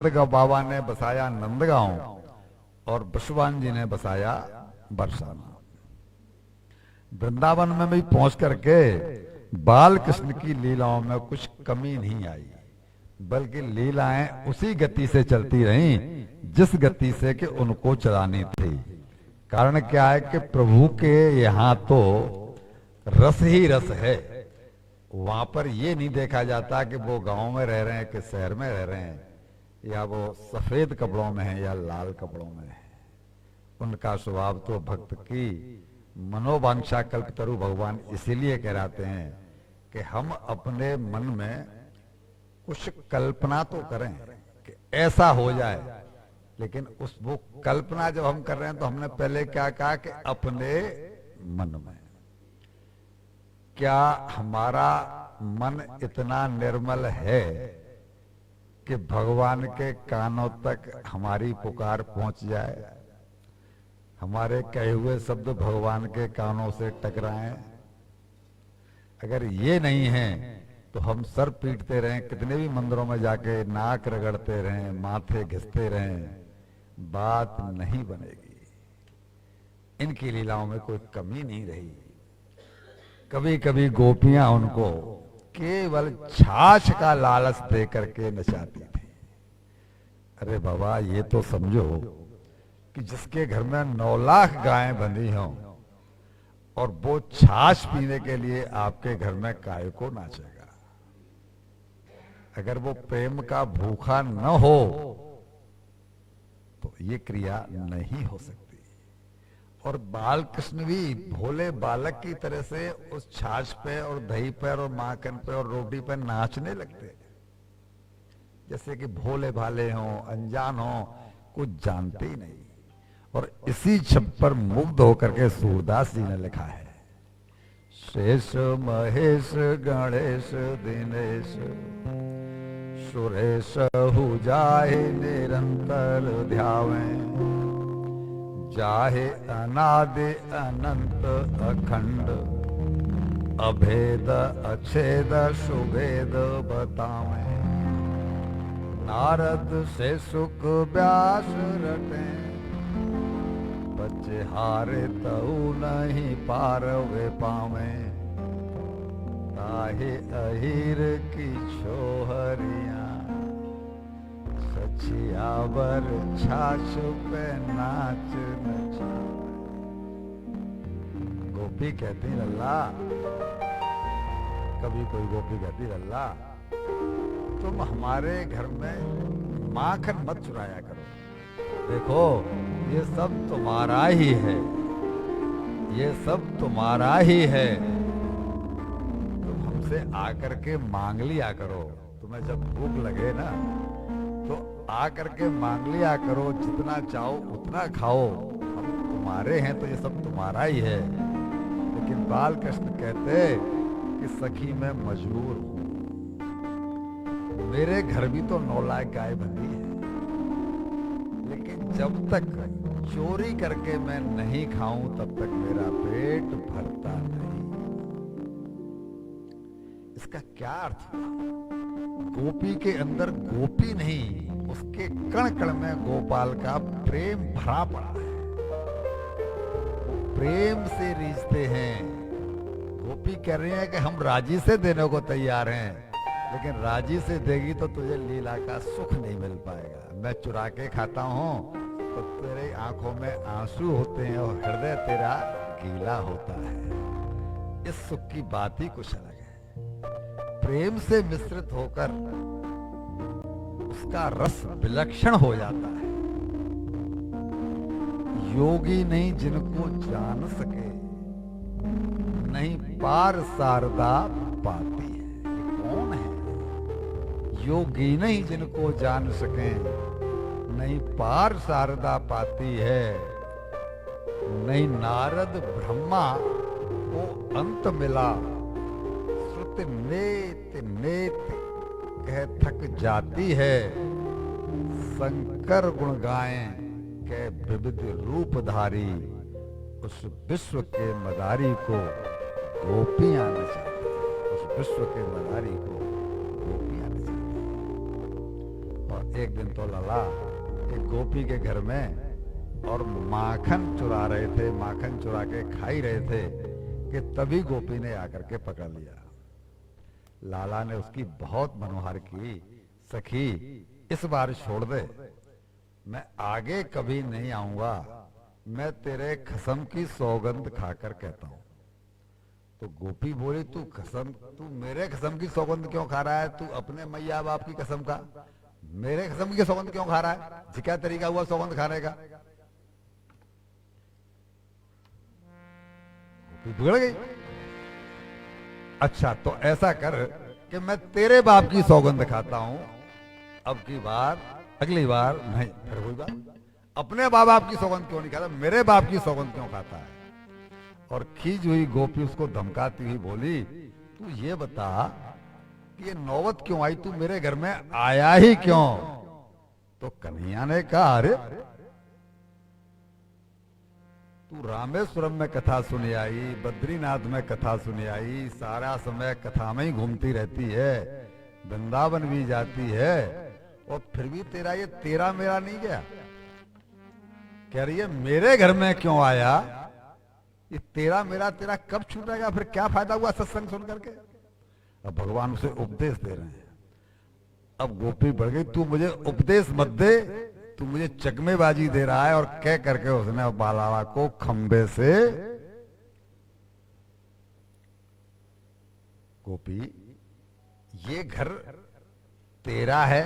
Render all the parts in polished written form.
बाबा ने बसाया नंदगांव और बसवान जी ने बसाया बरसाना। वृंदावन में भी पहुंच करके बाल कृष्ण की लीलाओं में कुछ कमी नहीं आई, बल्कि लीलाएं उसी गति से चलती रहीं जिस गति से कि उनको चलानी थी। कारण क्या है कि प्रभु के यहाँ तो रस ही रस है। वहां पर ये नहीं देखा जाता कि वो गांव में रह रहे हैं कि शहर में रह रहे हैं, या वो सफेद कपड़ों में है या लाल कपड़ों में है। उनका स्वभाव तो भक्त की मनोवांछा कल्पतरु भगवान इसीलिए कहलाते हैं कि हम अपने मन में कुछ कल्पना तो करें कि ऐसा हो जाए, लेकिन उस वो कल्पना जब हम कर रहे हैं तो हमने पहले क्या कहा कि अपने मन में। क्या हमारा मन इतना निर्मल है कि भगवान के कानों तक हमारी पुकार पहुंच जाए, हमारे कहे हुए शब्द भगवान के कानों से टकराएं? अगर ये नहीं है तो हम सर पीटते रहें, कितने भी मंदिरों में जाके नाक रगड़ते रहें, माथे घिसते रहें, बात नहीं बनेगी। इनकी लीलाओं में कोई कमी नहीं रही। कभी कभी गोपियां उनको केवल छाछ का लालच दे करके नचाती थी। अरे बाबा, ये तो समझो कि जिसके घर में 9 लाख गायें बंधी हों और वो छाछ पीने के लिए आपके घर में काय को नाचेगा? अगर वो प्रेम का भूखा न हो तो ये क्रिया नहीं हो सकती। और बाल कृष्ण भी भोले बालक की तरह से उस छाछ पे और दही पे और माखन पे और रोटी पे नाचने लगते, जैसे कि भोले भाले हों, अनजान हों, कुछ जानते ही नहीं। और इसी छप पर मुग्ध होकर के सूरदास जी ने लिखा है, शेष महेश गणेश दिनेश सुरेश हु जाहे निरंतर ध्यावें, चाहे अनादि अनंत अखंड अभेद अछेद सुभेद बतावें, नारद से सुख व्यास रटे, बच्चे हारे तऊ नहीं पार वे पावे, ताहे अहिर की छोहरिया सचियावर छाछ पे नाच नचावे। गोपी कहती लल्ला, कभी कोई गोपी कहती लल्ला तुम हमारे घर में माखन मत चुराया करो, देखो ये सब तुम्हारा ही है, ये सब तुम्हारा ही है, तुम हमसे आकर के मांग लिया करो। तुम्हें जब भूख लगे ना तो आकर के मांग लिया करो, जितना चाहो उतना खाओ, हम तुम्हारे हैं तो ये सब तुम्हारा ही है। लेकिन बाल कृष्ण कहते कि सखी मैं मजबूर हूं, मेरे घर भी तो 9 लाख गाय बंधी है, लेकिन जब तक चोरी करके मैं नहीं खाऊं तब तक मेरा पेट भरता नहीं। इसका क्या अर्थ हुआ? गोपी के अंदर गोपी नहीं, उसके कण कण में गोपाल का प्रेम भरा पड़ा है। प्रेम से रीझते हैं। गोपी कह रही है कि हम राजी से देने को तैयार हैं, लेकिन राजी से देगी तो तुझे लीला का सुख नहीं मिल पाएगा। मैं चुरा के खाता हूं तो तेरे आंखों में आंसू होते हैं और हृदय तेरा गीला होता है। इस सुख की बात ही कुछ अलग है। प्रेम से मिश्रित होकर उसका रस विलक्षण हो जाता है। योगी नहीं जिनको जान सके, नहीं पार शारदा पाती है। ये कौन है? योगी नहीं जिनको जान सके, नहीं पार शारदा पाती है, नहीं नारद ब्रह्मा को अंत मिला, श्रुति नेत नेत कह थक जाती है, शंकर गुण गाएं कह विविध रूपधारी, उस विश्व के मदारी को गोपियां नचाती, उस विश्व के मदारी को गोपियां नचाती। और एक दिन तो लला एक गोपी के घर में और माखन चुरा रहे थे, माखन चुरा के खा ही रहे थे कि तभी गोपी ने आकर के पकड़ लिया। लाला ने उसकी बहुत मनोहर की, सखी इस बार छोड़ दे, मैं आगे कभी नहीं आऊंगा, मैं तेरे कसम की सौगंध खाकर कहता हूं। तो गोपी बोली, तू मेरे कसम की सौगंध क्यों खा रहा है? तू अपने मैया बाप की कसम का मेरे कसम की सौगंध क्यों खा रहा है? जी क्या तरीका हुआ सौगंध खाने का? गोपी बिगड़ गई। अच्छा तो ऐसा कर कि मैं तेरे बाप की सौगंध खाता हूं, अब की बार अगली बार नहीं। फिर कोई बात, अपने बाप की सौगंध क्यों नहीं खाता, मेरे बाप की सौगंध क्यों खाता है? और खींच हुई गोपी उसको धमकाती हुई बोली, तू ये बता कि ये नौबत क्यों आई, तू मेरे घर में आया ही क्यों? तो कन्हैया ने कहा, अरे तू रामेश्वरम में कथा सुनी आई, बद्रीनाथ में कथा सुनी आई, सारा समय कथा में ही घूमती रहती है, वृंदावन भी जाती है, और फिर भी तेरा मेरा नहीं गया। कह रही है मेरे घर में क्यों आया? ये तेरा मेरा तेरा कब छूटेगा? फिर क्या फायदा हुआ सत्संग सुन करके? अब भगवान उसे उपदेश दे रहे हैं। अब गोपी बढ़ गई, तू मुझे उपदेश मत दे, तू मुझे चकमेबाजी दे रहा है। और कह करके उसने बालावा को खंबे से, गोपी ये घर तेरा है,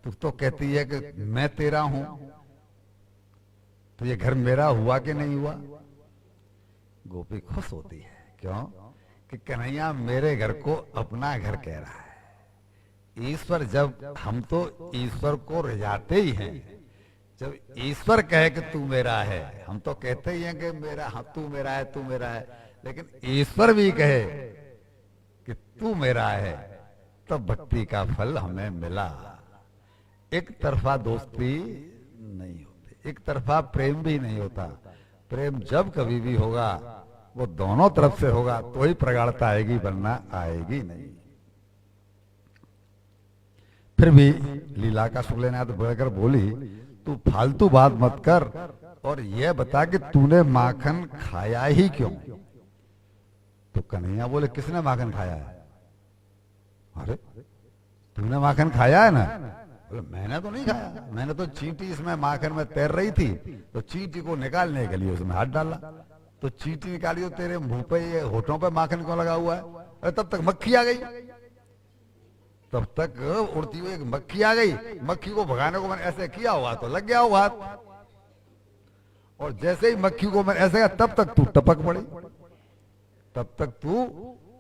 तू तो कहती है कि मैं तेरा हूं, तो ये घर मेरा हुआ कि नहीं हुआ? गोपी खुश होती है, क्यों? कि कन्हैया मेरे घर को अपना घर कह रहा है। ईश्वर, जब हम तो ईश्वर को रिझाते ही हैं, जब ईश्वर कहे कि तू मेरा है, हम तो कहते ही हैं कि मेरा, हाँ तू मेरा है, तू मेरा है, लेकिन ईश्वर भी कहे कि तू मेरा है, तब भक्ति का फल हमें मिला। एक तरफा दोस्ती नहीं होती, एक तरफा प्रेम भी नहीं होता। प्रेम जब कभी भी होगा वो दोनों तरफ से होगा, तो ही प्रगाढ़ता आएगी, वरना आएगी नहीं। फिर भी लीला का शुक्लनाथ बढ़कर बोली, तू फालतू बात मत कर और यह बता कि तूने माखन खाया ही क्यों? तो कन्हैया बोले, किसने माखन खाया है? अरे तूने माखन खाया है ना? बोले मैंने तो नहीं खाया, मैंने तो चींटी इसमें माखन में तैर रही थी, तो चींटी को निकालने के लिए उसमें हाथ डाला, तो चींटी निकाली, तो तेरे मुंह पे, ये होठों पे माखन क्यों लगा हुआ है? अरे तब तक मक्खी आ गई, तब तक उड़ती हुई एक मक्खी आ गई। मक्खी को भगाने को मैंने ऐसे किया हुआ तो लग गया हुआ हाथ, और जैसे ही मक्खी को मैंने ऐसे किया, तब तक तू टपक पड़ी, तब तक तू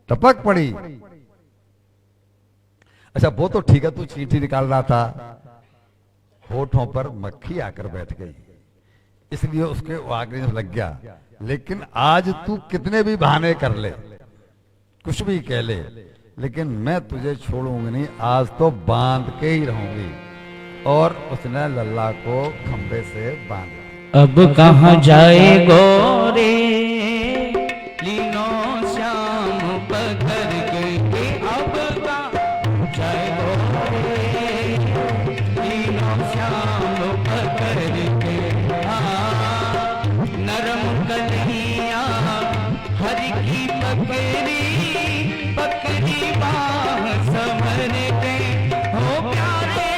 टपक पड़ी। अच्छा वो तो ठीक है, तू चींटी निकाल रहा था, होठों पर मक्खी आकर बैठ गई, इसलिए उसके आगे लग गया। लेकिन आज तू कितने भी बहाने कर ले, कुछ भी कह ले, लेकिन मैं तुझे छोड़ूंगी नहीं, आज तो बांध के ही रहूंगी। और उसने लल्ला को खंबे से बांधा। अब कहाँ जाए गोरे लीनो श्याम पकड़ के, अब कहाँ जाए गोरे लीनो श्याम पकड़ के। नरम कन्हैया हरि की पकड़ी, पकड़ी बाह समर के, हो प्यारे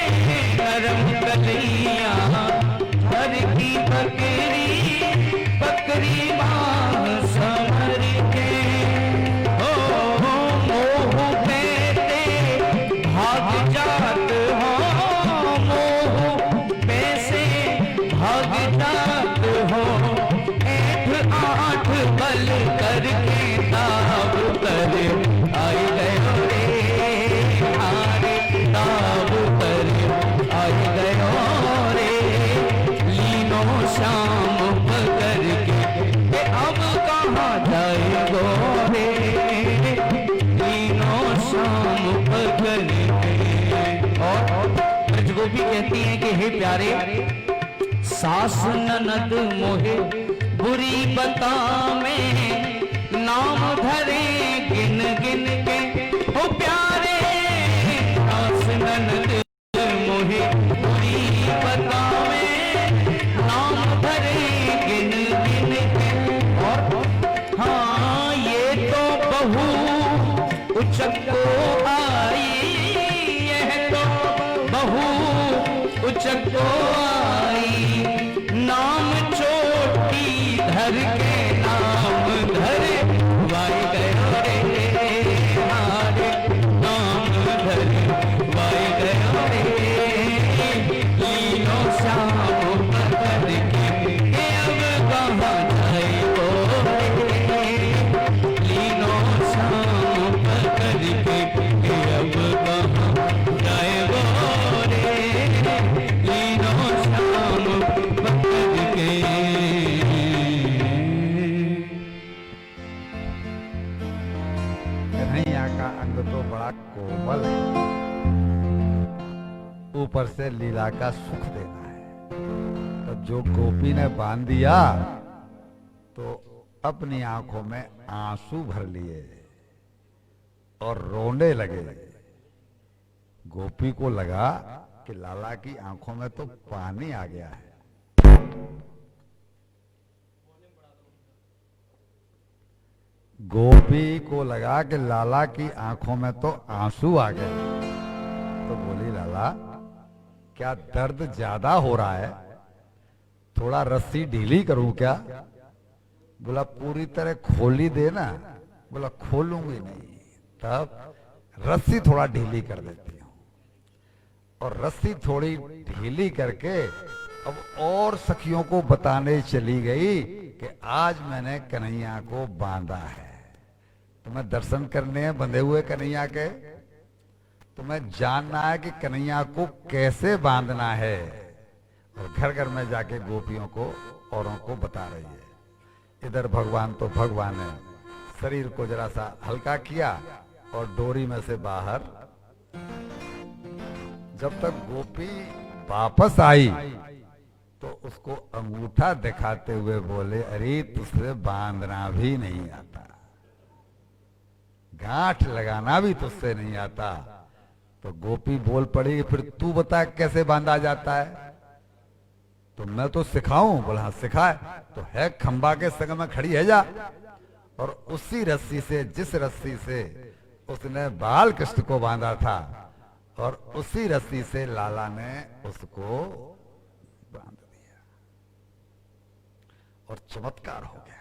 नरम कन्हैया हरि की पकड़ी, पकड़ी बाह समर के। हो मोह पैते भाग जात हो, मोह पैसे भाग जात हो, ऐठ आठ बल करके ताब कर आई गयो रे, आरे ताब कर आई गयो रे, लीनो श्याम पकड़ के। अब कहाँ जाए गोरे लीनो श्याम पकड़ के। और ब्रजगोपी कहती है कि हे प्यारे, सास ननद मोहे बुरी बता में, नाम धरे गिन गिन के, हो प्यारे सास ननद मोहे उचको आई, नाम चोटी धर के नाम धर वाई गयो रे, हारे नाम धर वाई गयो रे, लीनो श्याम पकड़ के अब कहाँ जाएगो रे, लीनो श्याम पकड़ के अब कहाँ जाएगो रे, लीनो श्याम पकड़ के। कन्हैया का अंग तो बड़ा कोमल है, ऊपर से लीला का सुख देना है। तब जो गोपी ने बांध दिया तो अपनी आंखों में आंसू भर लिए और रोने लगे। गोपी को लगा कि लाला की आंखों में तो पानी आ गया है। गोपी को लगा कि लाला की आंखों में तो आंसू आ गए। तो बोली, लाला क्या दर्द ज्यादा हो रहा है, थोड़ा रस्सी ढीली करूं क्या? बोला, पूरी तरह खोली दे ना। बोला, खोलूंगी नहीं। तब रस्सी थोड़ा ढीली कर देती हूं। और रस्सी थोड़ी ढीली करके अब और सखियों को बताने चली गई कि आज मैंने कन्हैया को बांधा है। तुम्हें दर्शन करने हैं बंधे हुए कन्हैया के, तुम्हें जानना है कि कन्हैया को कैसे बांधना है। और घर घर में जाके गोपियों को औरों को बता रही है। इधर भगवान तो भगवान है, शरीर को जरा सा हल्का किया और डोरी में से बाहर। जब तक गोपी वापस आई तो उसको अंगूठा दिखाते हुए बोले, अरे तुझसे बांधना भी नहीं आता, गांठ लगाना भी तुझसे नहीं आता। तो गोपी बोल पड़ी, फिर तू बता कैसे बांधा जाता है? तो मैं तो सिखाऊं। बोला, हाँ सिखाए। तो है खंबा के संग में खड़ी है जा। और उसी रस्सी से, जिस रस्सी से उसने बाल कृष्ण को बांधा था, और उसी रस्सी से लाला ने उसको बांध दिया और चमत्कार हो गया।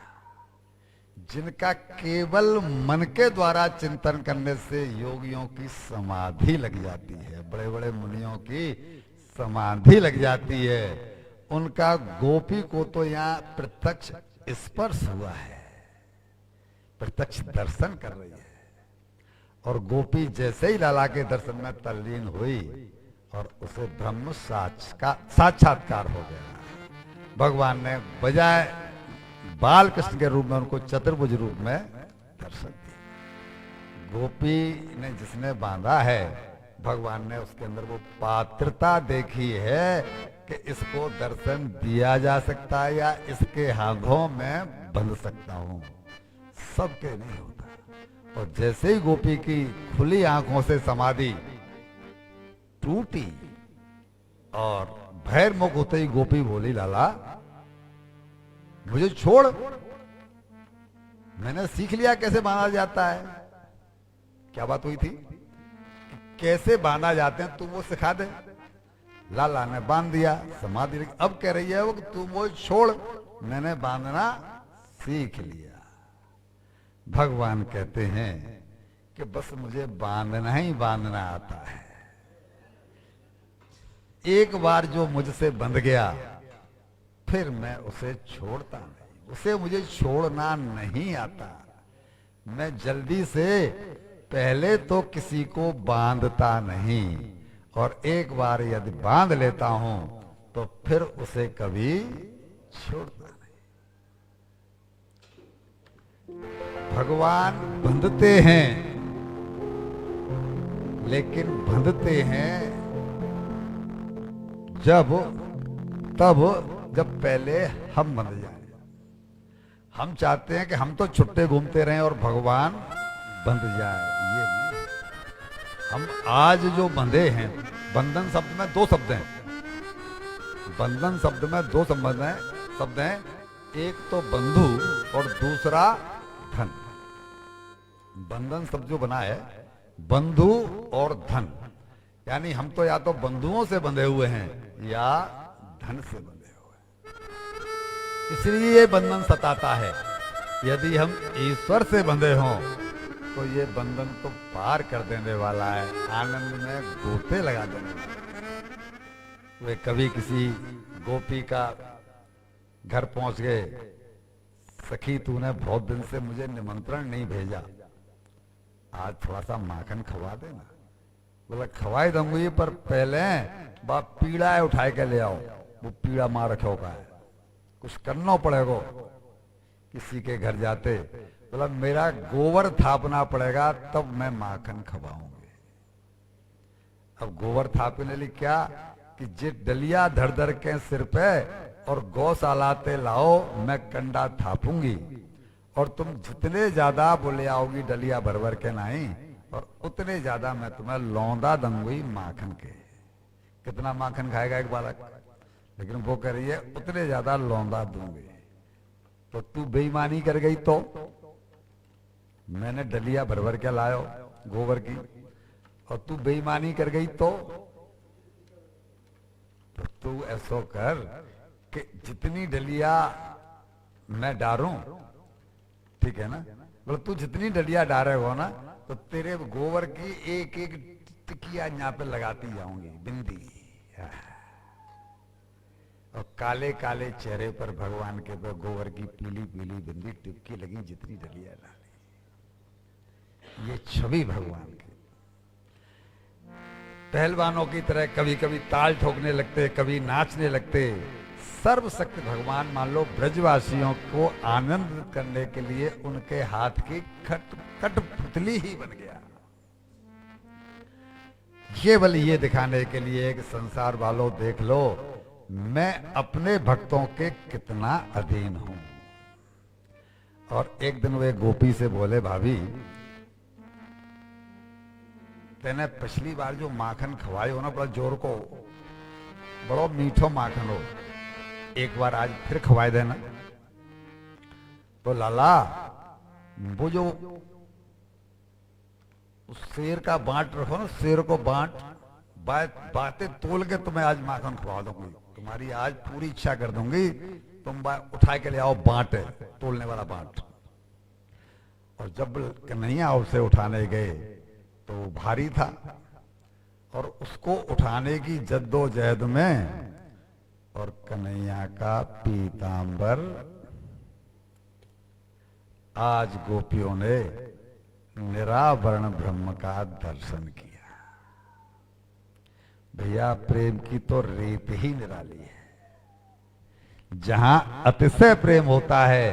जिनका केवल मन के द्वारा चिंतन करने से योगियों की समाधि लग जाती है, बड़े बड़े मुनियों की समाधि लग जाती है, उनका गोपी को तो यहाँ प्रत्यक्ष स्पर्श हुआ है, प्रत्यक्ष दर्शन कर रही है। और गोपी जैसे ही लाला के दर्शन में तल्लीन हुई और उसे ब्रह्म साक्षात्कार हो गया। भगवान ने बजाय बाल कृष्ण के रूप में उनको चतुर्भुज रूप में दर्शन दिया। गोपी ने जिसने बांधा है, भगवान ने उसके अंदर वो पात्रता देखी है कि इसको दर्शन दिया जा सकता है या इसके हाथों में बंध सकता हूं। सबके नहीं होता। और जैसे ही गोपी की खुली आंखों से समाधि टूटी और भैरमुख होते ही गोपी बोली, लाला मुझे छोड़, मैंने सीख लिया कैसे बांधा जाता है। क्या बात हुई थी? कैसे बांधा जाते हैं तू वो सिखा दे। लाला ने बांध दिया, समाधि। अब कह रही है वो कि तू वो छोड़, मैंने बांधना सीख लिया। भगवान कहते हैं कि बस मुझे बांधना ही बांधना आता है। एक बार जो मुझसे बंध गया फिर मैं उसे छोड़ता नहीं, उसे मुझे छोड़ना नहीं आता। मैं जल्दी से पहले तो किसी को बांधता नहीं, और एक बार यदि बांध लेता हूं तो फिर उसे कभी छोड़ता नहीं। भगवान बंधते हैं, लेकिन बंधते हैं तब जब पहले हम बंध जाए। हम चाहते हैं कि हम तो छुट्टे घूमते रहें और भगवान बंध जाए, ये नहीं। हम आज जो बंधे हैं, बंधन शब्द में दो शब्द हैं, बंधन शब्द में दो शब्द हैं, एक तो बंधु और दूसरा धन। बंधन शब्द जो बना है बंधु और धन, यानी हम तो या तो बंधुओं से बंधे हुए हैं या धन से बंधे हुए हैं, इसलिए ये बंधन सताता है। यदि हम ईश्वर से बंधे हों तो ये बंधन तो पार कर देने वाला है, आनंद में गोते लगा देने वाला है। वे कभी किसी गोपी का घर पहुंच गए, सखी तूने बहुत दिन से मुझे निमंत्रण नहीं भेजा, आज थोड़ा सा माखन खवा देना। बोला खवाई दूंगी, पर पहले बाप पीड़ा है उठाए के ले आओ। वो पीड़ा मार रखो का है, कुछ करना पड़ेगा। किसी के घर जाते बोला मेरा गोबर थापना पड़ेगा तब मैं माखन खवाऊंगी। अब गोबर थापने लिए क्या कि जे डलिया धर धर के सिर पे और गौशाला ते लाओ, मैं कंडा थापूंगी और तुम जितने ज्यादा बोले आओगी डलिया भर भर के नहीं, और उतने ज्यादा मैं तुम्हें लौंदा दूंगी माखन के। कितना माखन खाएगा एक बालक, लेकिन वो कह रही है उतने ज्यादा लौंदा दूंगी। तो तू बेईमानी कर गई तो मैंने डलिया भर भर के लायो गोबर की, और तू बेईमानी कर गई तो तू ऐसा कर कि जितनी डलिया मैं डारूं, ठीक है ना, बोले तू जितनी डलिया डारेगा ना तो तेरे गोबर की एक एक टिकिया यहाँ पे लगाती जाऊंगी, बिंदी। और काले काले चेहरे पर भगवान के पे गोबर की पीली पीली बिंदी टिपकी लगी जितनी डलिया डाली। ये छवि भगवान की। पहलवानों की तरह कभी कभी ताल ठोकने लगते, कभी नाचने लगते। सर्वशक्त भगवान मान लो ब्रजवासियों को आनंद करने के लिए उनके हाथ की कठपुतली ही बन गया, केवल ये दिखाने के लिए कि संसार वालों देख लो मैं अपने भक्तों के कितना अधीन हूं। और एक दिन वे गोपी से बोले भाभी तेने पिछली बार जो माखन खवाए हो ना बड़ा जोर को, बड़ो मीठो माखन हो, एक बार आज फिर खवाए देना। तो लाला वो जो उस शेर का बांट रखो ना, शेर को बातें तोल के तुम्हें आज माखन खवा दूंगी, तुम्हारी आज पूरी इच्छा कर दूंगी, तुम उठा के ले आओ बांट, तोलने वाला बांट। और जब कन्हैया उसे उठाने गए तो भारी था, और उसको उठाने की जद्दोजहद में और कन्हैया का पीतांबर आज गोपियों ने निरावरण ब्रह्म का दर्शन किया। भैया प्रेम की तो रेत ही निराली है। जहां अतिशय प्रेम होता है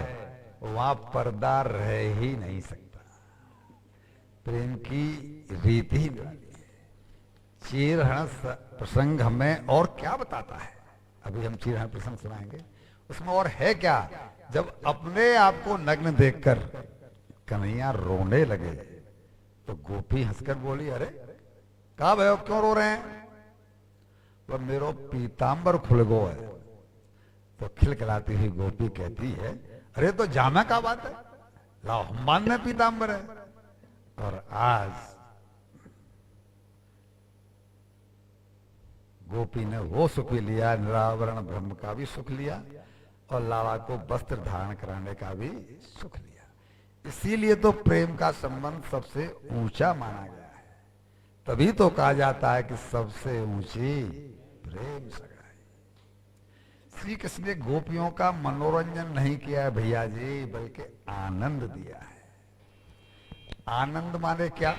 वहां पर्दा रह ही नहीं सकता। प्रेम की रीत ही निराली है। चीरहरण प्रसंग हमें और क्या बताता है, अभी हम चीरहरण प्रसंग सुनाएंगे, उसमें और है क्या। जब अपने आप को नग्न देखकर कन्हैया रोने लगे तो गोपी हंसकर बोली अरे कहा भाई क्यों रो रहे हैं। तो मेरो पीतांबर खुल गो है। तो खिलखिलाती हुई गोपी कहती है अरे तो जामा का बात है, लाओ हनुमान में पीतांबर है। और आज गोपी ने वो सुख भी लिया, निरावरण ब्रह्म का भी सुख लिया और लाला को वस्त्र धारण कराने का भी सुख लिया। इसीलिए तो प्रेम का संबंध सबसे ऊंचा माना गया है। तभी तो कहा जाता है कि सबसे ऊंची प्रेम सगाई। श्री कृष्ण ने गोपियों का मनोरंजन नहीं किया है भैया जी, बल्कि आनंद दिया है। आनंद माने क्या,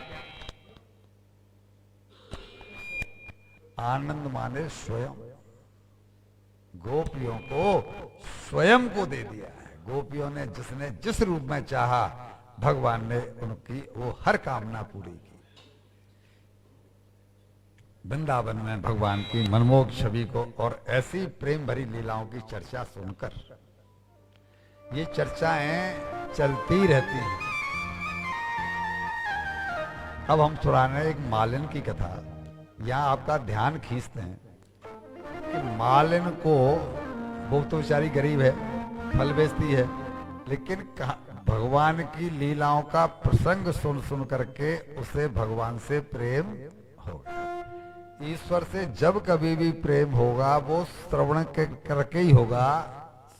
आनंद माने स्वयं। गोपियों को स्वयं को दे दिया है। गोपियों ने जिसने जिस रूप में चाहा भगवान ने उनकी वो हर कामना पूरी की। वृंदावन में भगवान की मनमोहक छवि को और ऐसी प्रेम भरी लीलाओं की चर्चा सुनकर, ये चर्चाएं चलती रहती हैं। अब हम सुनाने एक मालिन की कथा, यहाँ आपका ध्यान खींचते हैं कि मालिन को, वो तो बेचारी गरीब है, फल बेचती है, लेकिन भगवान की लीलाओं का प्रसंग सुन सुन करके उसे भगवान से प्रेम हो गया। ईश्वर से जब कभी भी प्रेम होगा वो श्रवण करके ही होगा,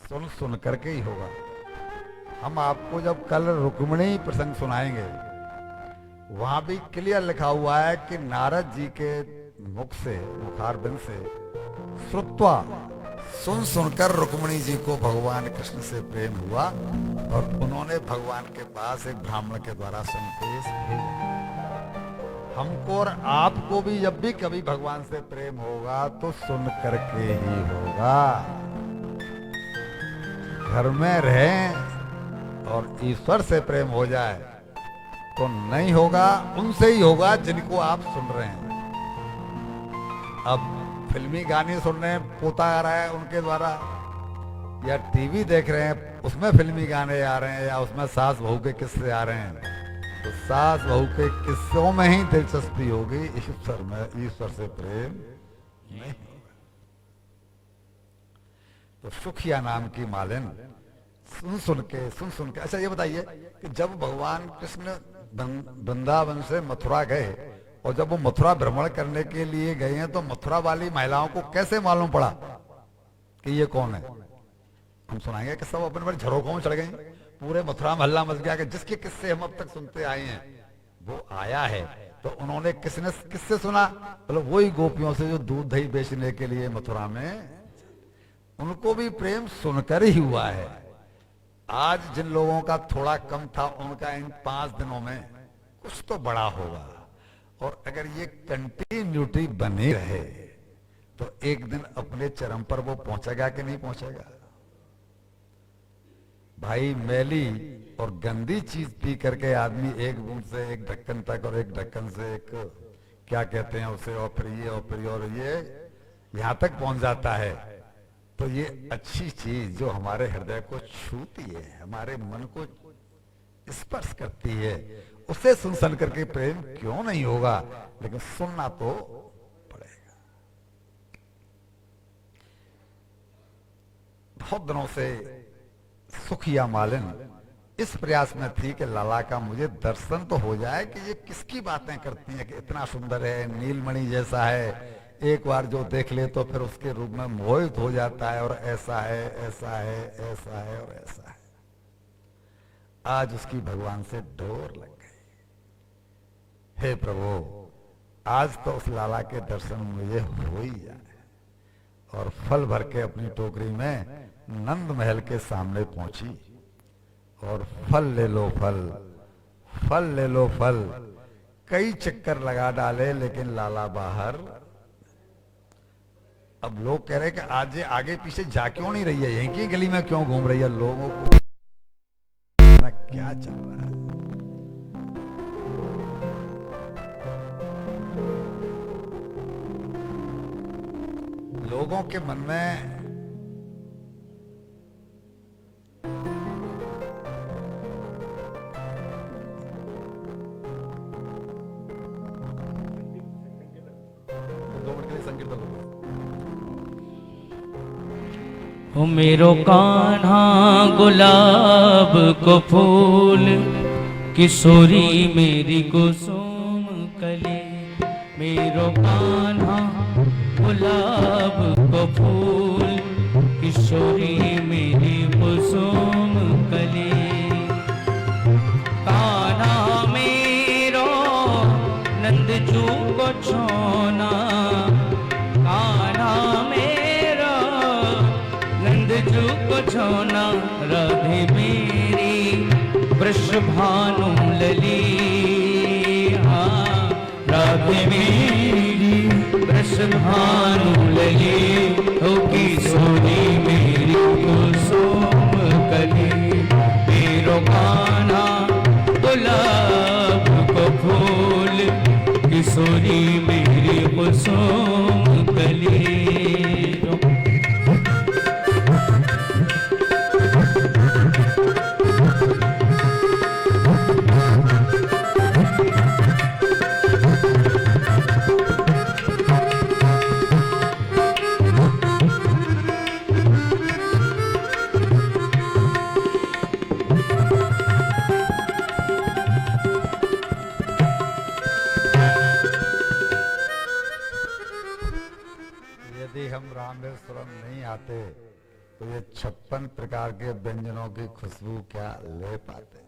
सुन सुन करके ही होगा। हम आपको जब कल रुक्मिणी प्रसंग सुनाएंगे, वहां भी क्लियर लिखा हुआ है कि नारद जी के मुख से, मुखारबिंद से श्रुत्वा, सुन सुनकर रुक्मिणी जी को भगवान कृष्ण से प्रेम हुआ और उन्होंने भगवान के पास एक ब्राह्मण के द्वारा संदेश भेजा। हमको और आपको भी जब भी कभी भगवान से प्रेम होगा तो सुन करके ही होगा। घर में रहें और ईश्वर से प्रेम हो जाए तो नहीं होगा, उनसे ही होगा जिनको आप सुन रहे हैं। अब फिल्मी गाने सुन रहे हैं, पोता आ रहा है उनके द्वारा, या टीवी देख रहे हैं उसमें फिल्मी गाने आ रहे हैं, या उसमें सास बहू के किस्से आ रहे हैं, तो सास बहू के किस्सों में ही दिलचस्पी होगी, ईश्वर में, ईश्वर से प्रेम नहीं होगा। तो सुखिया नाम की मालिन सुन सुन के, अच्छा ये बताइए कि जब भगवान कृष्ण वृंदावन से मथुरा गए और जब वो मथुरा भ्रमण करने के लिए गए हैं तो मथुरा वाली महिलाओं को कैसे मालूम पड़ा कि ये कौन है? हम सुनाएंगे कि सब अपने बड़े झरोखों में चढ़ गए, पूरे मथुरा में हल्ला मच गया कि जिसके किस्से हम अब तक सुनते आए हैं वो आया है। तो उन्होंने किससे सुना? मतलब वही गोपियों से जो दूध दही बेचने के लिए मथुरा में, उनको भी प्रेम सुनकर ही हुआ है। आज जिन लोगों का थोड़ा कम था, उनका इन 5 दिनों में कुछ तो बड़ा होगा। और अगर ये कंटिन्यूटी बनी रहे तो एक दिन अपने चरम पर वो पहुंचेगा कि नहीं पहुंचेगा? भाई मैली और गंदी चीज पी करके आदमी एक बूंद से एक ढक्कन तक और एक ढक्कन से एक, क्या कहते हैं उसे, और फिर ये यहां तक पहुंच जाता है। तो ये अच्छी चीज जो हमारे हृदय को छूती है, हमारे मन को स्पर्श करती है, उसे सुन करके प्रेम क्यों नहीं होगा? लेकिन सुनना तो पड़ेगा। बहुत दिनों से सुखिया मालिन इस प्रयास में थी कि लाला का मुझे दर्शन तो हो जाए कि ये किसकी बातें करती हैं कि इतना सुंदर है, नीलमणि जैसा है, एक बार जो देख ले तो फिर उसके रूप में मोहित हो जाता है, और ऐसा है, ऐसा है, ऐसा है और ऐसा है। आज उसकी भगवान से डोर लग गई। हे प्रभु, आज तो उस लाला के दर्शन मुझे हो ही जाए। और फल भर के अपनी टोकरी में नंद महल के सामने पहुंची और फल ले लो फल, फल ले लो फल, कई चक्कर लगा डाले लेकिन लाला बाहर। अब लोग कह रहे हैं कि आज ये आगे पीछे जा क्यों नहीं रही है, यहीं की गली में क्यों घूम रही है? लोगों को क्या चल रहा है? लोगों के मन में ओ मेरो कान्हा गुलाब को फूल, किशोरी मेरी कुसुम कली। मेरो कान्हा गुलाब को फूल, किशोरी मेरी कुसुम कली। कान्हा मेरो नंदजू को छोना, कान्हा मेरा नंदजू को छोना। राधे मेरी वृषभानु लली, हाँ राधे मेरी वृषभानु लली। ओ किशोरी मेरी कुसुम कली। मेरो कान्हा गुलाब को फूल, किशोरी मेरी कुसुम कली। रामेश्वरम नहीं आते तो ये 56 प्रकार के व्यंजनों की खुशबू क्या ले पाते।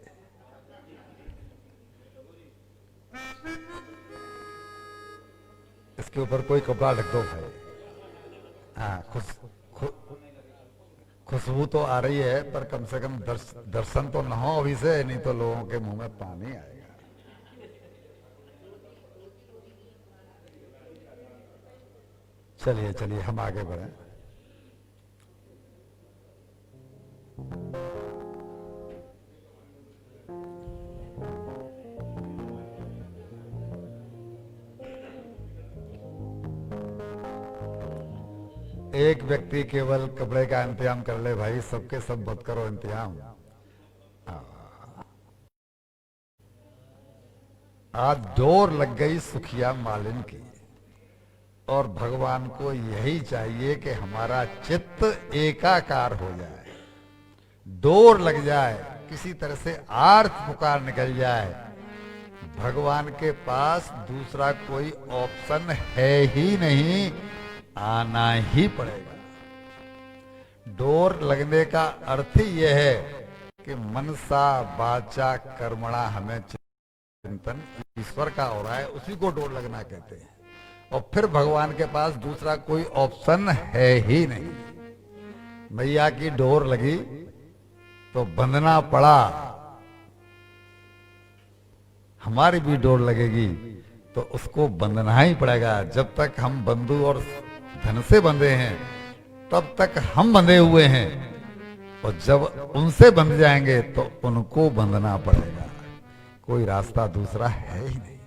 इसके ऊपर कोई कपड़ा ढक दो भाई। हाँ, खुशबू तो आ रही है, पर कम से कम दर्शन तो न हो अभी से, नहीं तो लोगों के मुंह में पानी आएगा। चलिए चलिए हम आगे बढ़े। एक व्यक्ति केवल कपड़े का इंतजाम कर ले भाई, सबके सब मत करो इंतजाम। आज डोर लग गई सुखिया मालिन की, और भगवान को यही चाहिए कि हमारा चित्त एकाकार हो जाए, डोर लग जाए, किसी तरह से आर्त पुकार निकल जाए। भगवान के पास दूसरा कोई ऑप्शन है ही नहीं, आना ही पड़ेगा। डोर लगने का अर्थ ही यह है कि मनसा वाचा कर्मणा हमें चिंतन ईश्वर का हो रहा है, उसी को डोर लगना कहते हैं। और फिर भगवान के पास दूसरा कोई ऑप्शन है ही नहीं। मैया की डोर लगी तो बंधना पड़ा, हमारी भी डोर लगेगी तो उसको बंधना ही पड़ेगा। जब तक हम बंधु और धन से बंधे हैं तब तक हम बंधे हुए हैं, और जब उनसे बंध जाएंगे तो उनको बंधना पड़ेगा, कोई रास्ता दूसरा है ही नहीं।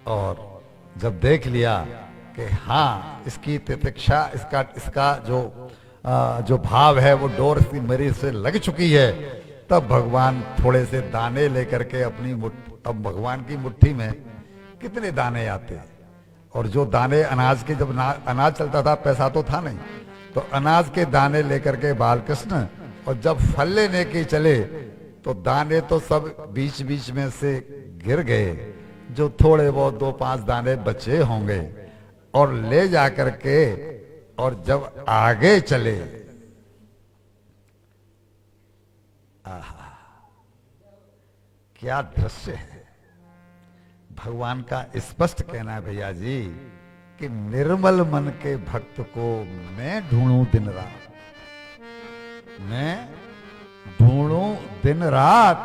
और जब देख लिया कि हाँ इसकी तितिक्षा, इसका जो भाव है वो डोर सी मेरी से लग चुकी है, तब भगवान थोड़े से दाने लेकर के अपनी अब भगवान की मुट्ठी में कितने दाने आते हैं। और जो दाने अनाज के, जब अनाज चलता था पैसा तो था नहीं, तो अनाज के दाने लेकर के बालकृष्ण, और जब फल लेने के चले तो दाने तो सब बीच बीच में से गिर गए, जो थोड़े बहुत 2-5 दाने बचे होंगे, और ले जा करके, और जब आगे चले, आहा क्या दृश्य है। भगवान का स्पष्ट कहना है भैया जी कि निर्मल मन के भक्त को मैं ढूंढूं दिन रात, मैं ढूंढूं दिन रात,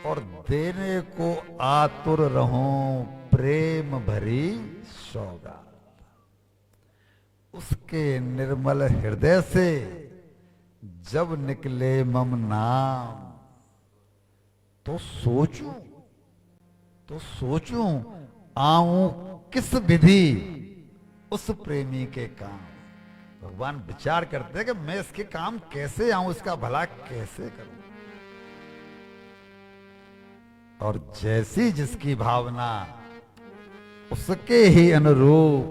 और देने को आतुर रहूं प्रेम भरी सौगात। उसके निर्मल हृदय से जब निकले मम नाम, तो सोचूं आऊं किस विधि उस प्रेमी के काम। भगवान विचार करते हैं कि मैं इसके काम कैसे आऊं, इसका भला कैसे करूं। और जैसी जिसकी भावना उसके ही अनुरूप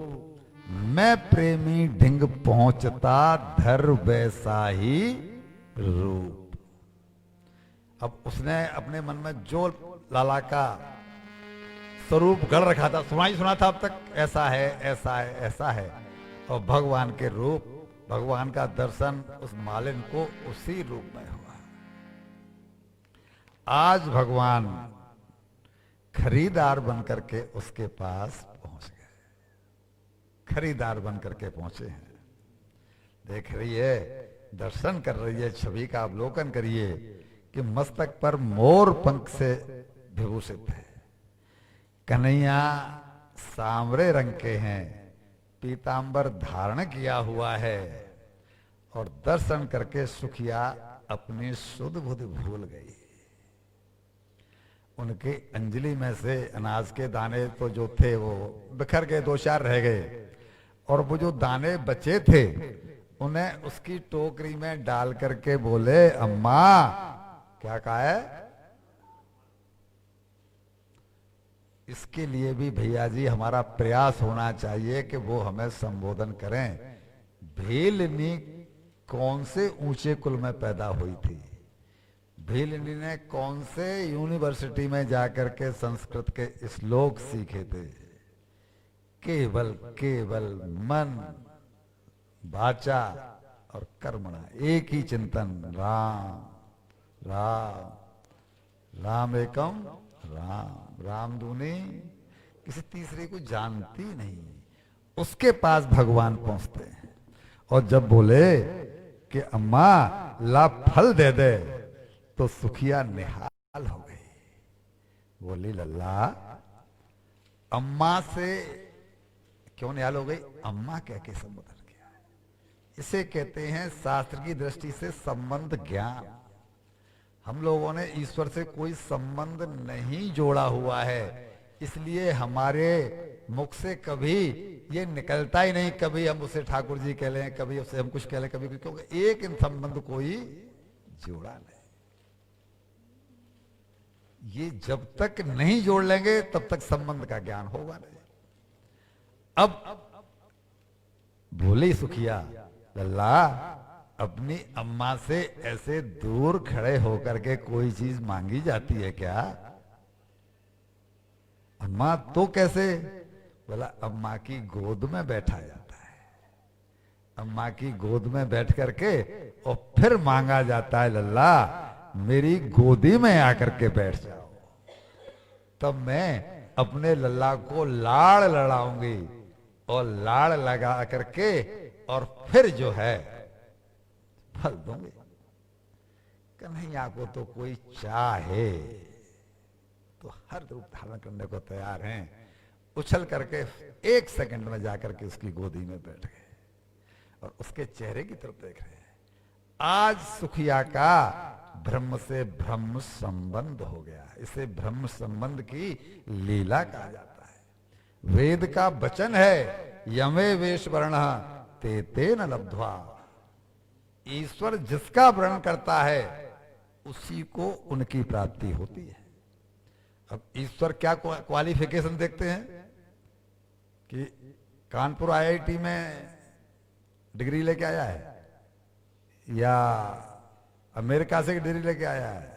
मैं प्रेमी ढिंग पहुंचता धर वैसा ही रूप। अब उसने अपने मन में जो लाला का स्वरूप गढ़ रखा था, सुना था अब तक, ऐसा है ऐसा है ऐसा है, और भगवान के रूप, भगवान का दर्शन उस मालिन को उसी रूप में हुआ। आज भगवान खरीदार बनकर के उसके पास पहुंच गए, खरीदार बनकर के पहुंचे हैं। देख रही है, दर्शन कर रही है, छवि का अवलोकन करिए कि मस्तक पर मोर पंख से विभूषित है, कन्हैया सांवरे रंग के हैं, पीतांबर धारण किया हुआ है, और दर्शन करके सुखिया अपनी सुध बुध भूल गई। उनके अंजलि में से अनाज के दाने तो जो थे वो बिखर गए, 2-4 रह गए, और वो जो दाने बचे थे उन्हें उसकी टोकरी में डाल करके बोले, अम्मा क्या कहा है। इसके लिए भी भैया जी हमारा प्रयास होना चाहिए कि वो हमें संबोधन करें। भीलनी कौन से ऊंचे कुल में पैदा हुई थी, भीलनी ने कौन से यूनिवर्सिटी में जाकर के संस्कृत के श्लोक सीखे थे। केवल केवल मन वाचा और कर्मणा, एक ही चिंतन, राम राम राम एकम राम, राम दूनी, किसी तीसरे को जानती नहीं, उसके पास भगवान पहुंचते हैं। और जब बोले कि अम्मा ला फल दे दे, तो सुखिया निहाल हो गई। बोली लल्ला अम्मा से क्यों निहाल हो गई? अम्मा कह के संबोधन किया। इसे कहते हैं शास्त्र की दृष्टि से संबंध ज्ञान। हम लोगों ने ईश्वर से कोई संबंध नहीं जोड़ा हुआ है, इसलिए हमारे मुख से कभी ये निकलता ही नहीं, कभी हम उसे ठाकुर जी कह लें, कभी उसे हम कुछ कह लें, कभी क्योंकि एक इन संबंध कोई जोड़ा नहीं। ये जब तक नहीं जोड़ लेंगे तब तक संबंध का ज्ञान होगा नहीं। अब बोली सुखिया लल्ला अपनी अम्मा से ऐसे दूर खड़े होकर के कोई चीज मांगी जाती है क्या? अम्मा तो कैसे? बोला अम्मा की गोद में बैठा जाता है, अम्मा की गोद में बैठ करके और फिर मांगा जाता है लल्ला मेरी गोदी में आकर के बैठ जाओ, तब मैं अपने लल्ला को लाड़ लड़ाऊंगी और लाड़ लगा करके और फिर जो है फल दूंगी। कन्हैया को तो कोई चाहे तो हर रूप धारण करने को तैयार हैं। उछल करके एक सेकंड में जाकर के उसकी गोदी में बैठ गए और उसके चेहरे की तरफ देख रहे हैं। आज सुखिया का ब्रह्म से ब्रह्म संबंध हो गया। इसे ब्रह्म संबंध की लीला कहा जाता है। वेद का वचन है यमे वेश वर्ण ते ते न लब्ध्वा। ईश्वर जिसका वर्ण करता है उसी को उनकी प्राप्ति होती है। अब ईश्वर क्या क्वालिफिकेशन देखते हैं कि कानपुर आईआईटी में डिग्री लेके आया है या अमेरिका से डिग्री लेके आया है।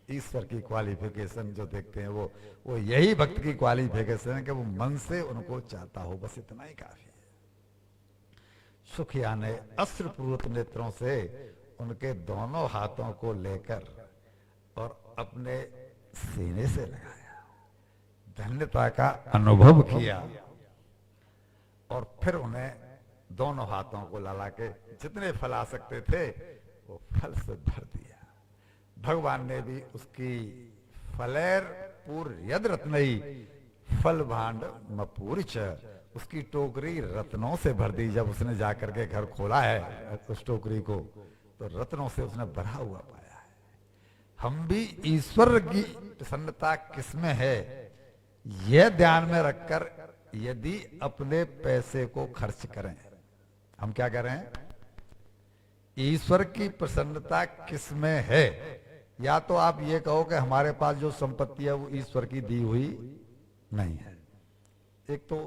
ईश्वर की क्वालिफिकेशन जो देखते हैं वो यही भक्त की क्वालिफिकेशन है कि वो मन से उनको चाहता हो, बस इतना ही काफी है। सुखिया ने अश्रुपूरित नेत्रों से उनके दोनों हाथों को लेकर और अपने सीने से लगाया, धन्यता का अनुभव किया और फिर उन्हें दोनों हाथों को लगा के जितने फल आ सकते थे वो फल से भर दिया। भगवान ने भी उसकी फलेर पूर यद रत्नई फल भांड मपूर च, उसकी टोकरी रत्नों से भर दी। जब उसने जाकर के घर खोला है उस टोकरी को तो रत्नों से उसने भरा हुआ पाया है। हम भी ईश्वर की प्रसन्नता किसमें है यह ध्यान में रखकर यदि अपने पैसे को खर्च करें, हम क्या कह रहे हैं? ईश्वर की प्रसन्नता किसमें है? या तो आप ये कहो कि हमारे पास जो संपत्ति है वो ईश्वर की दी हुई नहीं है। एक तो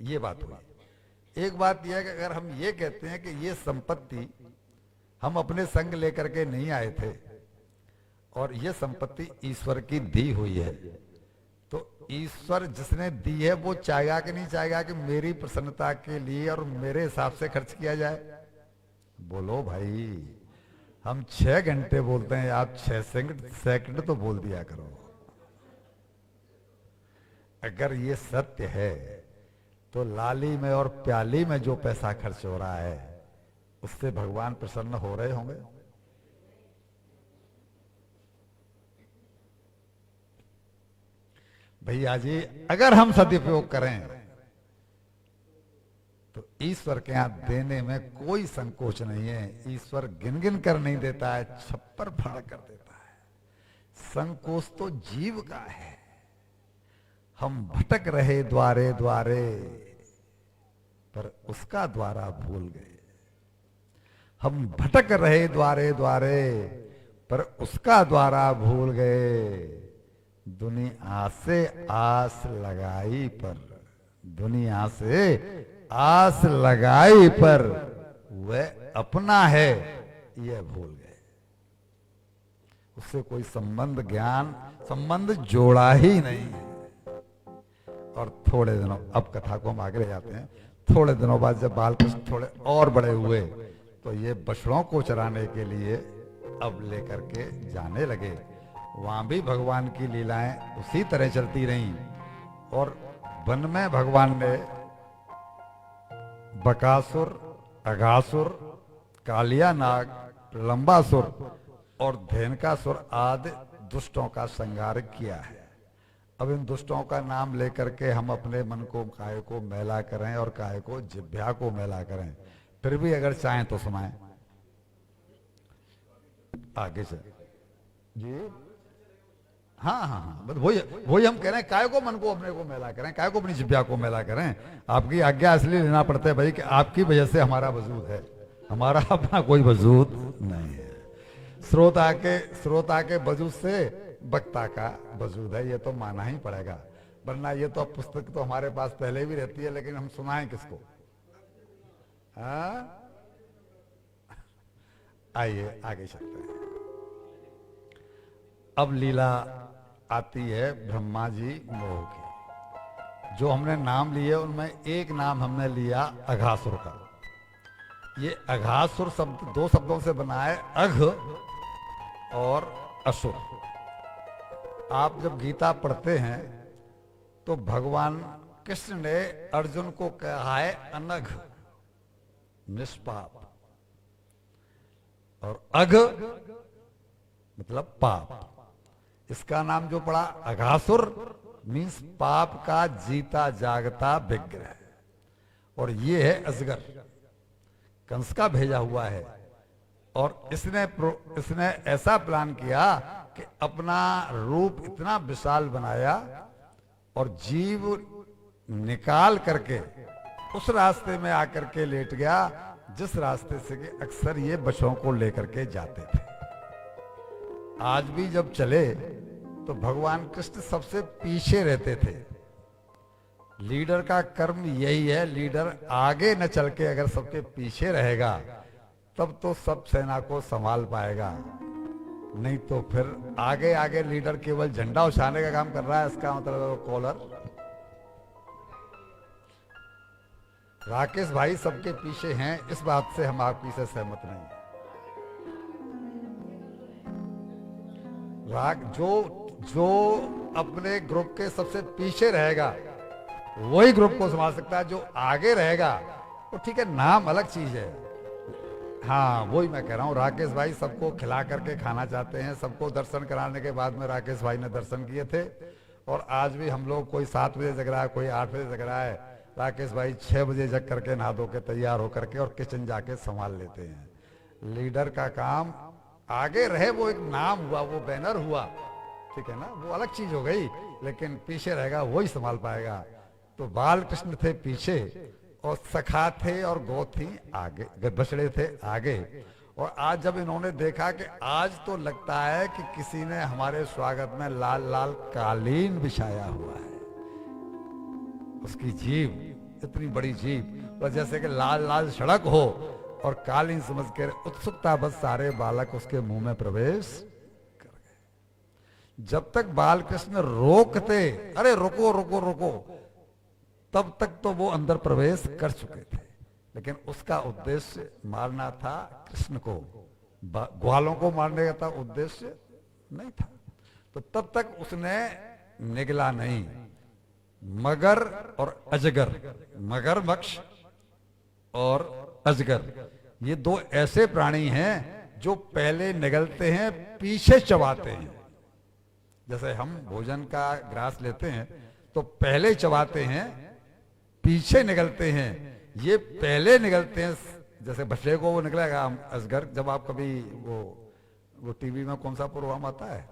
ये बात हुई। एक बात यह है कि अगर हम ये कहते हैं कि ये संपत्ति हम अपने संग लेकर के नहीं आए थे और ये संपत्ति ईश्वर की दी हुई है, तो ईश्वर जिसने दी है वो चाहेगा कि नहीं चाहेगा कि मेरी प्रसन्नता के लिए और मेरे हिसाब से खर्च किया जाए? बोलो भाई, हम 6 घंटे बोलते हैं, आप 6 सेकंड तो बोल दिया करो। अगर ये सत्य है तो लाली में और प्याली में जो पैसा खर्च हो रहा है उससे भगवान प्रसन्न हो रहे होंगे? भैया जी, अगर हम सदुपयोग करें तो ईश्वर के यहां देने में कोई संकोच नहीं है। ईश्वर गिन गिन कर नहीं देता है, छप्पर फाड़ कर देता है। संकोच तो जीव का है। हम भटक रहे द्वारे द्वारे पर उसका द्वारा भूल गए। हम भटक रहे द्वारे द्वारे पर उसका द्वारा भूल गए। दुनिया से आस लगाई पर, दुनिया से आस लगाई पर वह अपना है यह भूल गए। उससे कोई संबंध ज्ञान संबंध जोड़ा ही नहीं है। और थोड़े दिनों, अब कथा को हम आगे ले जाते हैं, थोड़े दिनों बाद जब बालकृष्ण थोड़े और बड़े हुए तो ये बछड़ों को चराने के लिए अब लेकर के जाने लगे। वहां भी भगवान की लीलाएं उसी तरह चलती रहीं और वन में भगवान ने बकासुर, अघासुर, कालिया नाग, प्रलंबासुर और धेनकासुर आदि दुष्टों का संहार किया है। अब इन दुष्टों का नाम लेकर के हम अपने मन को काय को मैला करें और काय को जिह्वा को मैला करें, फिर भी अगर चाहें तो सुनाएं। आगे से जी हाँ हाँ हाँ, बस वही हम कह रहे हैं, काय को मन को अपने को मैला करें, काय को अपनी जिह्वा को मैला करें। आपकी आज्ञा इसलिए लेना पड़ता है भाई कि आपकी वजह से हमारा वजूद है, हमारा अपना कोई वजूद नहीं है। श्रोता के वजूद से वक्ता का वजूद है, ये तो मानना ही पड़ेगा, वरना ये तो पुस्तक तो हमारे पास पहले भी रहती है, लेकिन हम सुनाएं किसको? हाँ, आइए आगे चलते हैं। अब लीला आती है ब्रह्मा जी मोह की। जो हमने नाम लिए उनमें एक नाम हमने लिया अघासुर का। ये अघासुर शब्द दो शब्दों से बना है, अघ और असुर। आप जब गीता पढ़ते हैं तो भगवान कृष्ण ने अर्जुन को कहा है अनघ, निष्पाप, और अघ मतलब पाप। इसका नाम जो पड़ा अघासुर मीन्स पाप का जीता जागता विग्रह, और ये है अजगर, कंस का भेजा हुआ है। और इसने ऐसा प्लान किया कि अपना रूप इतना विशाल बनाया और जीव निकाल करके उस रास्ते में आकर के लेट गया जिस रास्ते से कि अक्सर ये बच्चों को लेकर के जाते थे। आज भी जब चले तो भगवान कृष्ण सबसे पीछे रहते थे। लीडर का कर्म यही है, लीडर आगे न चल के अगर सबके पीछे रहेगा तब तो सब सेना को संभाल पाएगा, नहीं तो फिर आगे आगे लीडर केवल झंडा उछाने का काम कर रहा है, इसका मतलब है वो कॉलर। राकेश भाई सबके पीछे हैं, इस बात से हम आपकी से सहमत नहीं। जो अपने ग्रुप के सबसे पीछे रहेगा वही ग्रुप को संभाल सकता है, जो आगे रहेगा तो ठीक है, नाम अलग चीज है। हाँ, वही मैं कह रहा हूँ, राकेश भाई सबको खिला करके खाना चाहते हैं, सबको दर्शन कराने के बाद में राकेश भाई ने दर्शन किए थे। और आज भी हम लोग, कोई 7 बजे जग रहा है, कोई 8 बजे जग रहा है, राकेश भाई 6 बजे जग करके नहा धो के तैयार होकर के और किचन जाके संभाल लेते हैं। लीडर का काम आगे रहे, वो एक नाम हुआ, वो बैनर हुआ, ठीक है ना, वो अलग चीज हो गई, लेकिन पीछे रहेगा वही संभाल पाएगा। तो बाल कृष्ण थे पीछे और सखा थे और गौ थी आगे, बछड़े थे आगे। और आज जब इन्होंने देखा कि आज तो लगता है कि किसी ने हमारे स्वागत में लाल लाल कालीन बिछाया हुआ है, उसकी जीभ इतनी बड़ी जीभ, और जैसे कि लाल लाल सड़क हो और कालीन समझ कर उत्सुकता बस सारे बालक उसके मुंह में प्रवेश कर गए। जब तक बाल कृष्ण रोकते, अरे रुको रुको रुको, तब तक तो वो अंदर प्रवेश कर चुके थे, लेकिन उसका उद्देश्य मारना था कृष्ण को, ग्वालों को मारने का उद्देश्य नहीं था। तो तब तक उसने निगला नहीं। मगर और अजगर, मगरमच्छ और अजगर, ये दो ऐसे प्राणी हैं जो पहले निगलते हैं, पीछे चबाते हैं। जैसे हम भोजन का ग्रास लेते हैं तो पहले चबाते हैं, पीछे निगलते हैं। ये पहले निगलते हैं, जैसे बछड़े को वो निकलेगा अजगर। जब आप कभी वो टीवी में कौन सा प्रोग्राम आता है,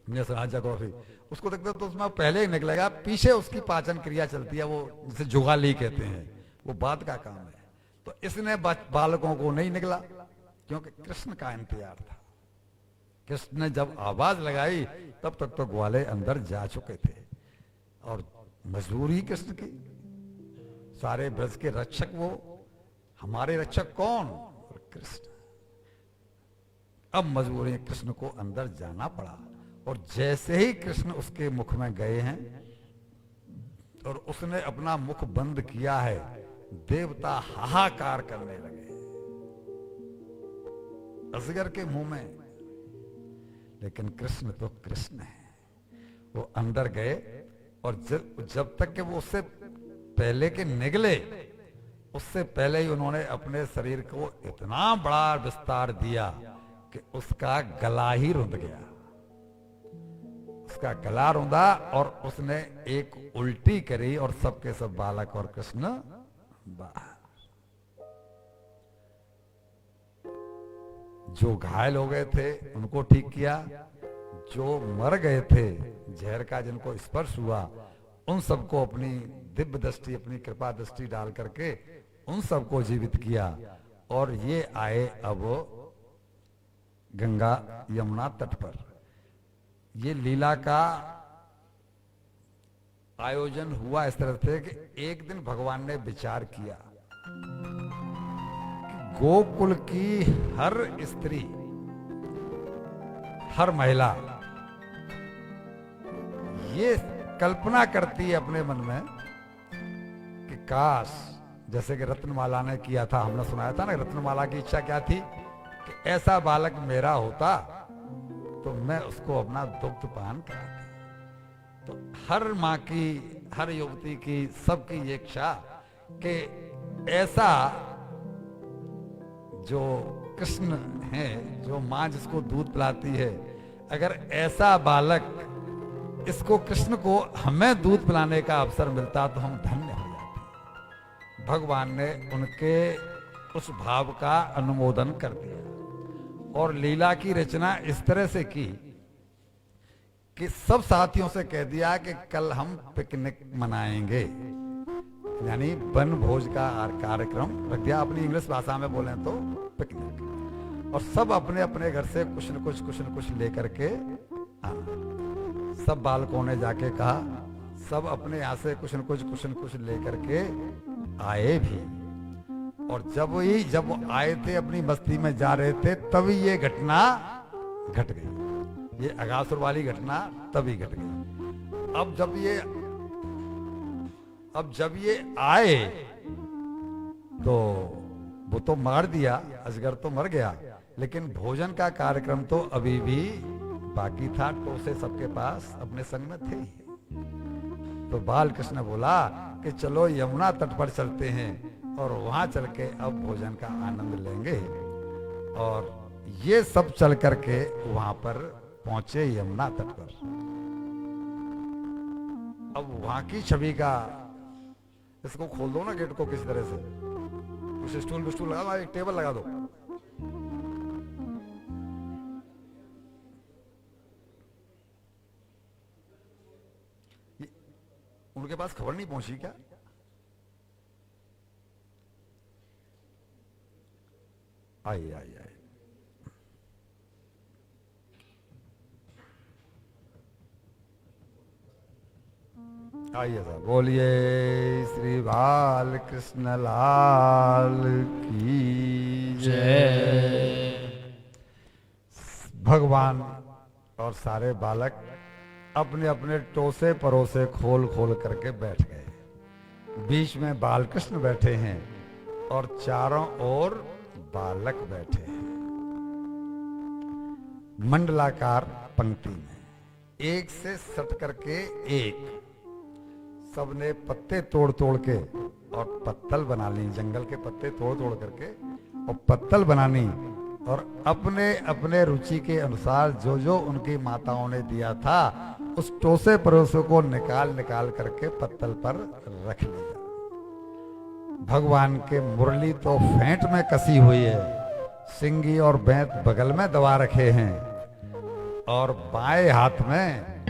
जैसे राजा कॉफी, उसको देखते तो उसमें पहले ही निकलेगा, पीछे उसकी पाचन क्रिया चलती है, वो जिसे जुगाली कहते हैं, वो बाद का काम है। तो इसने बालकों को नहीं निकला, क्योंकि कृष्ण का इंतजार था। कृष्ण ने जब आवाज लगाई तब तक तो ग्वाले अंदर जा चुके थे, और मजबूरी कृष्ण की, सारे ब्रज के रक्षक वो, हमारे रक्षक कौन? कृष्ण। अब मजबूरी कृष्ण को अंदर जाना पड़ा, और जैसे ही कृष्ण उसके मुख में गए हैं और उसने अपना मुख बंद किया है, देवता हाहाकार करने लगे असगर के मुंह में। लेकिन कृष्ण तो कृष्ण है। वो अंदर गए और जब तक कि वो उससे पहले के निकले, उससे पहले ही उन्होंने अपने शरीर को इतना बड़ा विस्तार दिया कि उसका गला ही रुंध गया। उसका गला रुंधा और उसने एक उल्टी करी और सबके सब बालक और कृष्ण बाहर। जो घायल हो गए थे उनको ठीक किया, जो मर गए थे जहर का, जिनको स्पर्श हुआ, उन सबको अपनी दिव्य दृष्टि, अपनी कृपा दृष्टि डाल करके उन सबको जीवित किया। और ये आए अब गंगा यमुना तट पर। ये लीला का आयोजन हुआ इस तरह से कि एक दिन भगवान ने विचार किया कि गोकुल की हर स्त्री, हर महिला ये कल्पना करती है अपने मन में कि काश, जैसे कि रत्नमाला ने किया था, हमने सुनाया था ना, रत्नमाला की इच्छा क्या थी कि ऐसा बालक मेरा होता तो मैं उसको अपना दुग्ध पान कराती। तो हर माँ की, हर युवती की, सबकी ये इच्छा कि ऐसा जो कृष्ण है, जो माँ जिसको दूध पिलाती है, अगर ऐसा बालक, इसको कृष्ण को हमें दूध पिलाने का अवसर मिलता तो हम धन्य हो जाते। भगवान ने उनके उस भाव का अनुमोदन कर दिया और लीला की रचना इस तरह से की कि सब साथियों से कह दिया कि कल हम पिकनिक मनाएंगे, यानी वन भोज का कार्यक्रम रख दिया। अपनी इंग्लिश भाषा में बोले तो पिकनिक। और सब अपने अपने घर से कुछ न कुछ लेकर के आना। सब बालकों ने जाके कहा, सब अपने यहाँ से कुछ न कुछ लेकर के आए भी। और जब वो आए थे, अपनी बस्ती में जा रहे थे, तभी ये घटना घट गई। ये अगासुर वाली घटना तभी घट गई। अब जब ये आए तो वो तो मार दिया, अजगर तो मर गया, लेकिन भोजन का कार्यक्रम तो अभी भी बाकी था। टोसे सबके पास अपने संग में थे ही। तो बाल कृष्ण बोला कि चलो यमुना तट पर चलते हैं और वहां चल के अब भोजन का आनंद लेंगे। और ये सब चल करके वहां पर पहुंचे यमुना तट पर। अब वहां की छवि का, इसको खोल दो ना गेट को किसी तरह से, कुछ स्टूल लगा दो, एक टेबल लगा दो। उनके पास खबर नहीं पहुंची क्या? आइए आइए आइए। आइए साहब, बोलिए श्री बाल कृष्ण लाल की जय। भगवान और सारे बालक अपने अपने टोसे परोसे खोल खोल करके बैठ गए। बीच में बाल कृष्ण बैठे हैं और चारों ओर बालक बैठे हैं मंडलाकार पंक्ति में, एक से सट करके एक। सबने पत्ते तोड़ तोड़ के और पत्तल बना ली, जंगल के पत्ते तोड़ तोड़ करके और पत्तल बनानी, और अपने अपने रुचि के अनुसार जो जो उनकी माताओं ने दिया था उस टोसे परोसे को निकाल निकाल करके पत्तल पर रख लिया। भगवान के मुरली तो फेंट में कसी हुई है, सिंगी और बेंत बगल में दबा रखे हैं, और बाएं हाथ में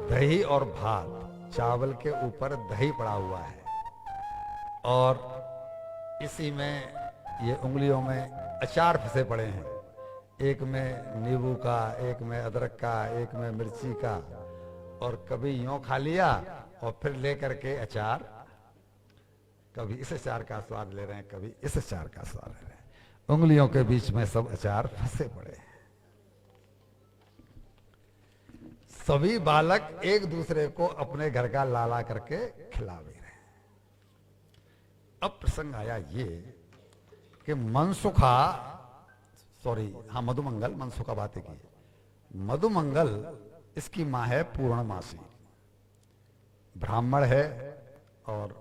दही और भात, चावल के ऊपर दही पड़ा हुआ है, और इसी में ये उंगलियों में अचार फंसे पड़े हैं। एक में नींबू का, एक में अदरक का, एक में मिर्ची का, और कभी यूं खा लिया और फिर लेकर के अचार, कभी इस अचार का स्वाद ले रहे हैं, कभी इस अचार का स्वाद ले रहे हैं। उंगलियों के बीच में सब अचार फंसे पड़े हैं। सभी बालक एक दूसरे को अपने घर का लाला करके खिला भी रहे हैं। अब प्रसंग आया ये कि मनसुखा, सॉरी हाँ मधुमंगल, मनसुखा बातें की, मधुमंगल इसकी माँ है पूर्णमासी, ब्राह्मण है और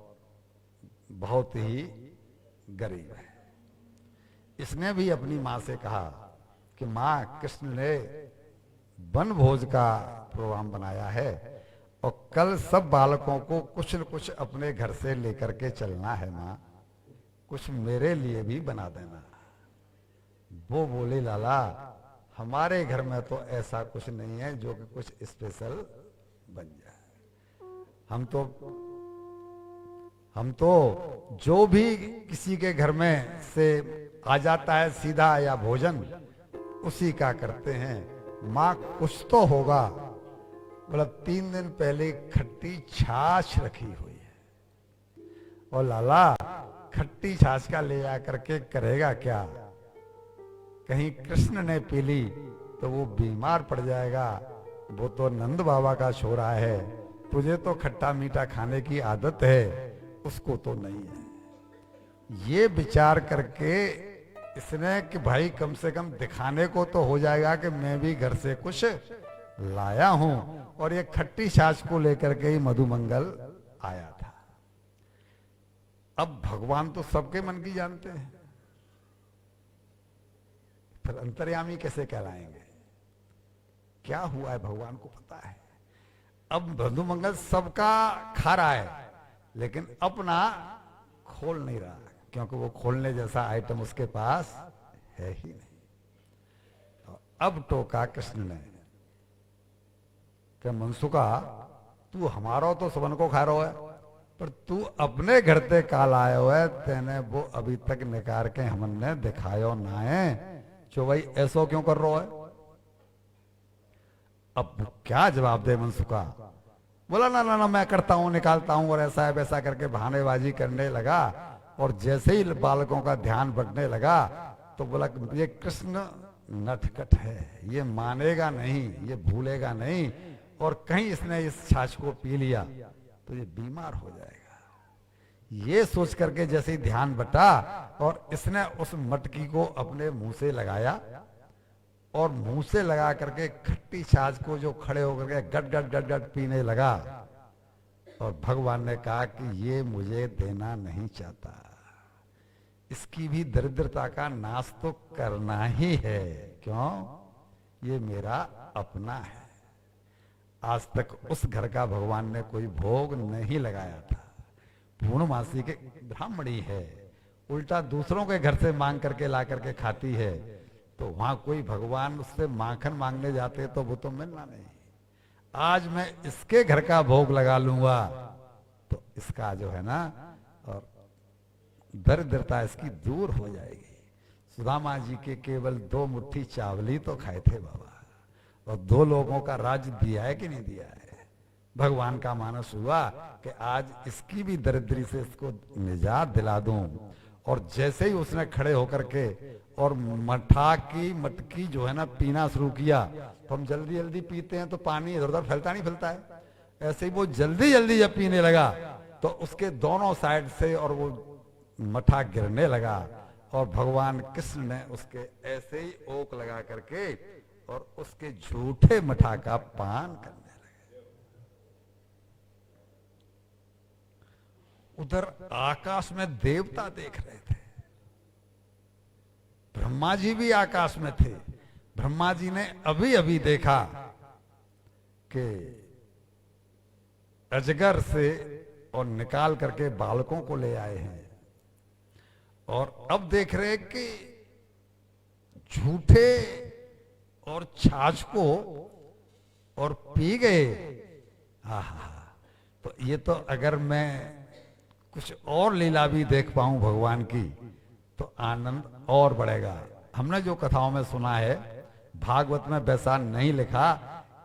बहुत ही गरीब है। इसने भी अपनी माँ से कहा कि माँ, कृष्ण ने वन भोज का प्रोग्राम बनाया है और कल सब बालकों को कुछ न कुछ अपने घर से लेकर के चलना है माँ, कुछ मेरे लिए भी बना देना। वो बोले लाला, हमारे घर में तो ऐसा कुछ नहीं है जो कि कुछ स्पेशल बन जाए। हम तो जो भी किसी के घर में से आ जाता है सीधा या भोजन, उसी का करते हैं। माँ कुछ तो होगा। मतलब 3 दिन पहले खट्टी छाछ रखी हुई है और लाला खट्टी छाछ का ले आकर के करेगा क्या? कहीं कृष्ण ने पी ली तो वो बीमार पड़ जाएगा। वो तो नंद बाबा का छोरा है, तुझे तो खट्टा मीठा खाने की आदत है, उसको तो नहीं है। ये विचार करके इसने कि भाई कम से कम दिखाने को तो हो जाएगा कि मैं भी घर से कुछ लाया हूं, और ये खट्टी छाछ को लेकर के ही मधुमंगल आया था। अब भगवान तो सबके मन की जानते हैं, फिर अंतर्यामी कैसे कहलाएंगे? क्या हुआ है भगवान को पता है। अब मधुमंगल सबका खा रहा है लेकिन अपना खोल नहीं रहा, क्योंकि वो खोलने जैसा आइटम उसके पास है ही नहीं। अब टोका कृष्ण ने कि मनसुखा, तू हमारा तो सबन को खा रहा है, पर तू अपने घर ते काल आयो है, तेने वो अभी तक निकार के हमने दिखायो ना है, जो भाई ऐसो क्यों कर रहा है? अब क्या जवाब दे मनसुखा? बोला ना ना ना मैं करता हूं, निकालता हूं, और ऐसा है वैसा करके बहानेबाजी करने लगा। और जैसे ही बालकों का ध्यान बढ़ने लगा तो बोला ये कृष्ण नटखट है, ये मानेगा नहीं, ये भूलेगा नहीं, और कहीं इसने इस छाछ को पी लिया तो ये बीमार हो जाएगा। ये सोच करके जैसे ही ध्यान बटा और इसने उस मटकी को अपने मुंह से लगाया, और मुंह से लगा करके खट्टी छाछ को जो खड़े होकर के गट गट गट गट पीने लगा। और भगवान ने कहा कि ये मुझे देना नहीं चाहता, इसकी भी दरिद्रता का नाश तो करना ही है। क्यों? ये मेरा अपना है। आज तक उस घर का भगवान ने कोई भोग नहीं लगाया था। पूर्णमासी के ब्राह्मणी है, उल्टा दूसरों के घर से मांग करके ला करके खाती है, तो वहां कोई भगवान उससे माखन मांगने जाते तो वो तो मिलना नहीं। आज मैं इसके घर का भोग लगा लूंगा तो इसका जो है ना, और दरिद्रता इसकी दूर हो जाएगी। सुदामा जी के केवल 2 मुट्ठी चावली तो खाए थे बाबा, और 2 लोगों का राज्य दिया है कि नहीं दिया है? भगवान का मानस हुआ कि आज इसकी भी दरिद्री से इसको निजात दिला दूं। और जैसे ही उसने खड़े होकर के और मटकी जो है ना पीना शुरू किया, तो हम जल्दी जल्दी पीते हैं तो पानी इधर उधर फैलता नहीं फैलता है, ऐसे ही वो जल्दी जल्दी जब पीने लगा तो उसके दोनों साइड से और वो मठा गिरने लगा, और भगवान कृष्ण ने उसके ऐसे ही ओक लगा करके और उसके झूठे मठा का पान करने लगे। उधर आकाश में देवता देख रहे थे, ब्रह्मा जी भी आकाश में थे। ब्रह्मा जी ने अभी अभी देखा कि अजगर से और निकाल करके बालकों को ले आए हैं, और अब देख रहे कि झूठे और छाछ को और पी गए। आहा, तो ये तो अगर मैं कुछ और लीला भी देख पाऊं भगवान की तो आनंद और बढ़ेगा। हमने जो कथाओं में सुना है, भागवत में वैसा नहीं लिखा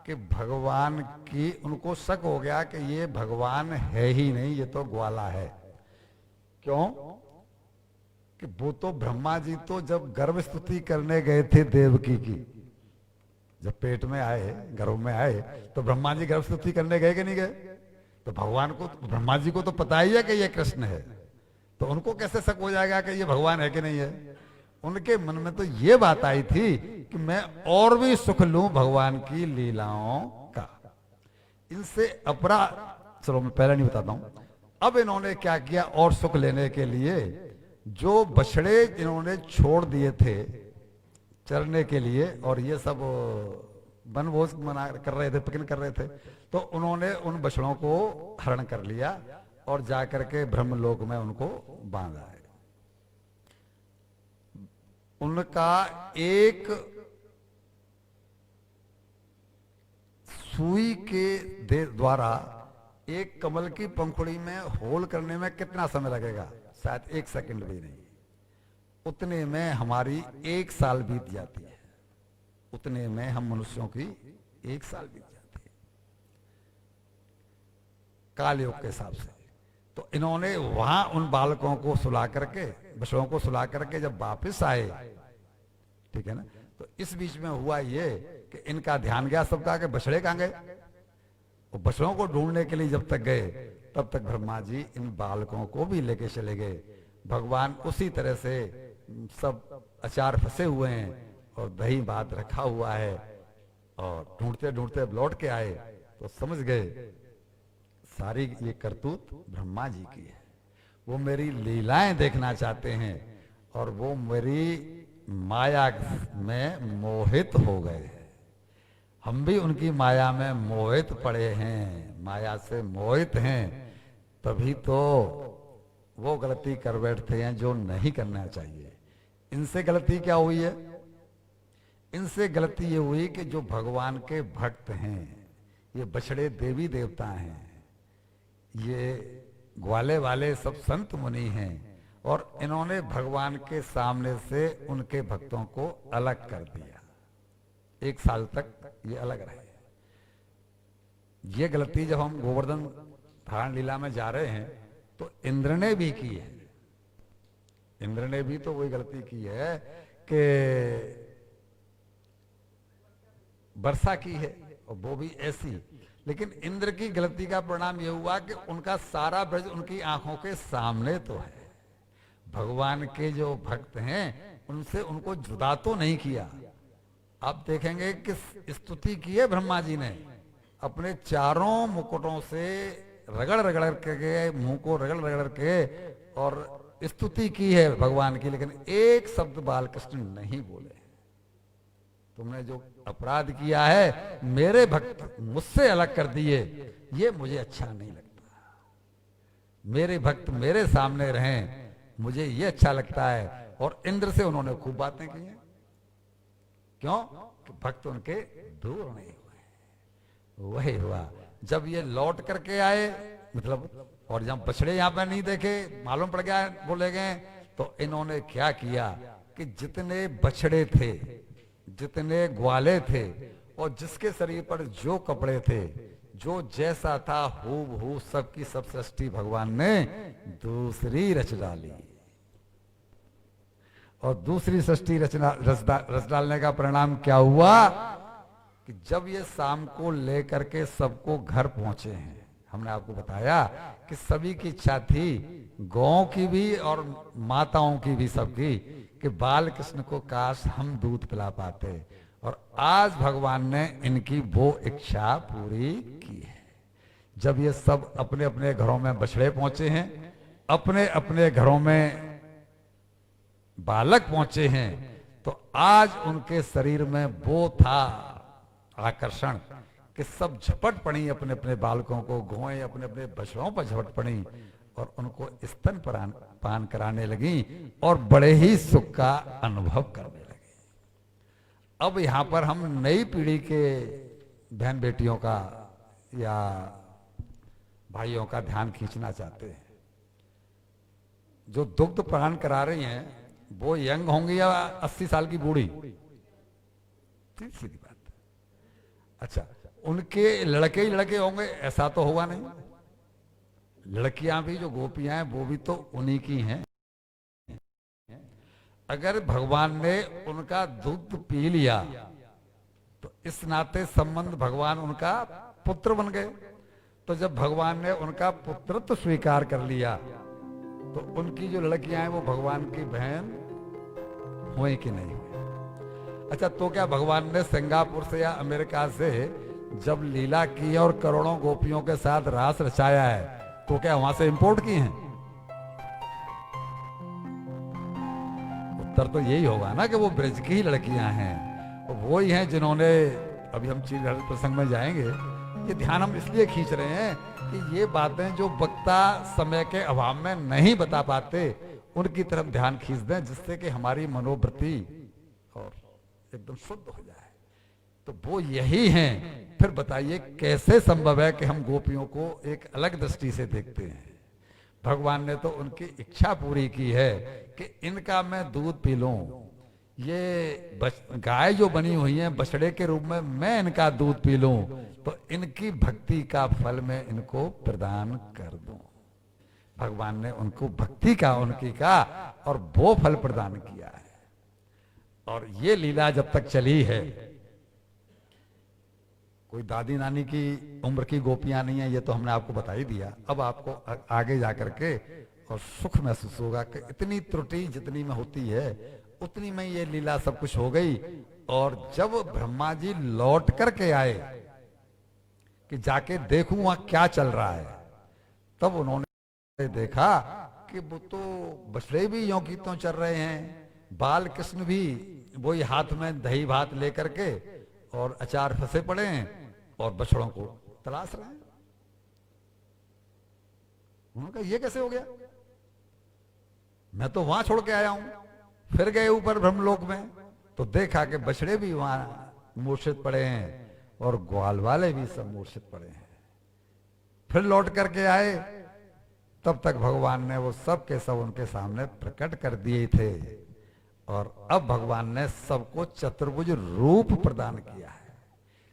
कि भगवान की, उनको शक हो गया कि ये भगवान है ही नहीं, ये तो ग्वाला है। क्यों? कि वो तो ब्रह्मा जी तो जब गर्भ स्तुति करने गए थे देवकी की, जब पेट में आए, गर्भ में आए, तो ब्रह्मा जी गर्भ स्तुति करने गए कि नहीं गए? तो भगवान को, ब्रह्मा जी को तो पता ही है कि ये कृष्ण है, तो उनको कैसे शक हो जाएगा कि ये भगवान है कि नहीं है? उनके मन में तो ये बात आई थी कि मैं और भी सुख लूं भगवान की लीलाओं का। इनसे अपरा, चलो मैं पहले नहीं बताता हूं। अब इन्होंने क्या किया, और सुख लेने के लिए जो बछड़े इन्होंने छोड़ दिए थे चरने के लिए, और ये सब वनभोज मना कर रहे थे, पिकनिक कर रहे थे, तो उन्होंने उन बछड़ों को हरण कर लिया और जाकर के ब्रह्मलोक में उनको बांधा है। उनका एक सुई के द्वारा एक कमल की पंखुड़ी में होल करने में कितना समय लगेगा? शायद 1 सेकंड भी नहीं। उतने में हमारी 1 साल बीत जाती है। उतने में हम मनुष्यों की 1 साल बीत जाती है कालयुग के हिसाब से। तो इन्होंने वहां उन बालकों को सुला करके, बछड़ों को सुला करके जब वापस आए, ठीक है ना, तो इस बीच में हुआ ये कि इनका ध्यान गया सबका कि बछड़े कहां गए। वो बछड़ों को ढूंढने के लिए जब तक गए, तब तक ब्रह्मा जी इन बालकों को भी लेके चले गए। भगवान उसी तरह से सब अचार फंसे हुए हैं और दही भात रखा हुआ है, और ढूंढते ढूंढते लौट के आए तो समझ गए सारी ये करतूत ब्रह्मा जी की है। वो मेरी लीलाएं देखना चाहते हैं और वो मेरी माया में मोहित हो गए हैं। हम भी उनकी माया में मोहित पड़े हैं, माया से मोहित हैं, तभी तो वो गलती कर बैठते हैं जो नहीं करना चाहिए। इनसे गलती क्या हुई है? इनसे गलती ये हुई कि जो भगवान के भक्त हैं, ये बछड़े देवी देवता हैं, ये ग्वाले वाले सब संत मुनि हैं, और इन्होंने भगवान के सामने से उनके भक्तों को अलग कर दिया। 1 साल तक ये अलग रहे। ये गलती जब हम गोवर्धन धारण लीला में जा रहे हैं तो इंद्र ने भी की है। इंद्र ने भी तो वही गलती की है कि वर्षा की है, और वो भी ऐसी। लेकिन इंद्र की गलती का परिणाम यह हुआ कि उनका सारा ब्रज उनकी आंखों के सामने तो है। भगवान के जो भक्त हैं उनसे उनको जुदा तो नहीं किया। आप देखेंगे कि स्तुति की है ब्रह्मा जी ने, अपने चारों मुकुटों से रगड़ रगड़ के, मुंह को रगड़ रगड़ के और स्तुति की है भगवान की, लेकिन एक शब्द बालकृष्ण नहीं बोले। तुमने जो अपराध किया है, मेरे भक्त मुझसे अलग कर दिए, ये मुझे अच्छा नहीं लगता। मेरे भक्त मेरे सामने रहें, मुझे ये अच्छा लगता है। और इंद्र से उन्होंने खूब बातें की हैं। क्यों? कि भक्त उनके दूर नहीं हुए। वही हुआ जब ये लौट करके आए, मतलब, और जब बछड़े यहां पर नहीं देखे, मालूम पड़ गया बोले गए, तो इन्होंने क्या किया कि जितने बछड़े थे, जितने ग्वाले थे, और जिसके शरीर पर जो कपड़े थे, जो जैसा था हूबहू सबकी सब सृष्टि भगवान ने दूसरी रच डाली। और दूसरी सृष्टि रच डालने का परिणाम क्या हुआ कि जब ये शाम को लेकर के सबको घर पहुंचे हैं, हमने आपको बताया कि सभी की इच्छा थी, गौं की भी और माताओं की भी, सबकी, कि बाल कृष्ण को काश हम दूध पिला पाते। और आज भगवान ने इनकी वो इच्छा पूरी की है। जब ये सब अपने अपने घरों में बछड़े पहुंचे हैं, अपने अपने घरों में बालक पहुंचे हैं, तो आज उनके शरीर में वो था आकर्षण कि सब झपट पड़ी अपने अपने बालकों को, गौएं अपने अपने बछड़ों पर झपट पड़ी और उनको स्तन पान कराने लगी और बड़े ही सुख का अनुभव करने लगे। अब यहां पर हम नई पीढ़ी के बहन बेटियों का या भाइयों का ध्यान खींचना चाहते हैं। जो दुग्ध पान करा रही हैं वो यंग होंगी या 80 साल की बूढ़ी? सीधी बात। अच्छा, उनके लड़के ही लड़के होंगे ऐसा तो होगा नहीं। लड़कियां भी जो गोपियां हैं वो भी तो उन्हीं की हैं। अगर भगवान ने उनका दूध पी लिया तो इस नाते संबंध भगवान उनका पुत्र बन गए। तो जब भगवान ने उनका पुत्रत्व स्वीकार कर लिया तो उनकी जो लड़कियां हैं वो भगवान की बहन हुई कि नहीं हुई? अच्छा, तो क्या भगवान ने सिंगापुर से या अमेरिका से जब लीला की और करोड़ों गोपियों के साथ रास रचाया है, तो क्या वहां से इंपोर्ट की हैं? उत्तर तो यही होगा ना कि वो ब्रज की ही लड़कियां हैं, वो ही हैं जिन्होंने, अभी हम चीर प्रसंग में जाएंगे, ये ध्यान हम इसलिए खींच रहे हैं कि ये बातें जो वक्ता समय के अभाव में नहीं बता पाते, उनकी तरफ ध्यान खींच दें, जिससे कि हमारी मनोवृत्ति और एकदम शुद्ध हो जाए। तो वो यही हैं। फिर बताइए कैसे संभव है कि हम गोपियों को एक अलग दृष्टि से देखते हैं? भगवान ने तो उनकी इच्छा पूरी की है कि इनका मैं दूध पी लूं, ये गाय जो बनी हुई है बछड़े के रूप में, मैं इनका दूध पी लूं, तो इनकी भक्ति का फल मैं इनको प्रदान कर दूं। भगवान ने उनको भक्ति का, उनकी का, और वो फल प्रदान किया है। और ये लीला जब तक चली है, कोई दादी नानी की उम्र की गोपियां नहीं है, ये तो हमने आपको बता ही दिया। अब आपको आगे जाकर के और सुख महसूस होगा कि इतनी त्रुटि जितनी में होती है उतनी में ये लीला सब कुछ हो गई। और जब ब्रह्मा जी लौट करके आए कि जाके देखूं वहां क्या चल रहा है, तब उन्होंने देखा कि वो तो बछड़े भी यों की त्यों चल रहे हैं, बाल कृष्ण भी वही हाथ में दही भात लेकर के और अचार फंसे पड़े हैं और बछड़ों को तलाश रहे हैं। उन्होंने कहा ये कैसे हो गया? मैं तो वहां छोड़ के आया हूं। फिर गए ऊपर ब्रह्मलोक में, तो देखा कि बछड़े भी वहां मूर्छित पड़े हैं और ग्वाल वाले भी सब मूर्छित पड़े हैं। फिर लौट करके आए, तब तक भगवान ने वो सब के सब उनके सामने प्रकट कर दिए थे। और अब भगवान ने सबको चतुर्भुज रूप प्रदान किया है।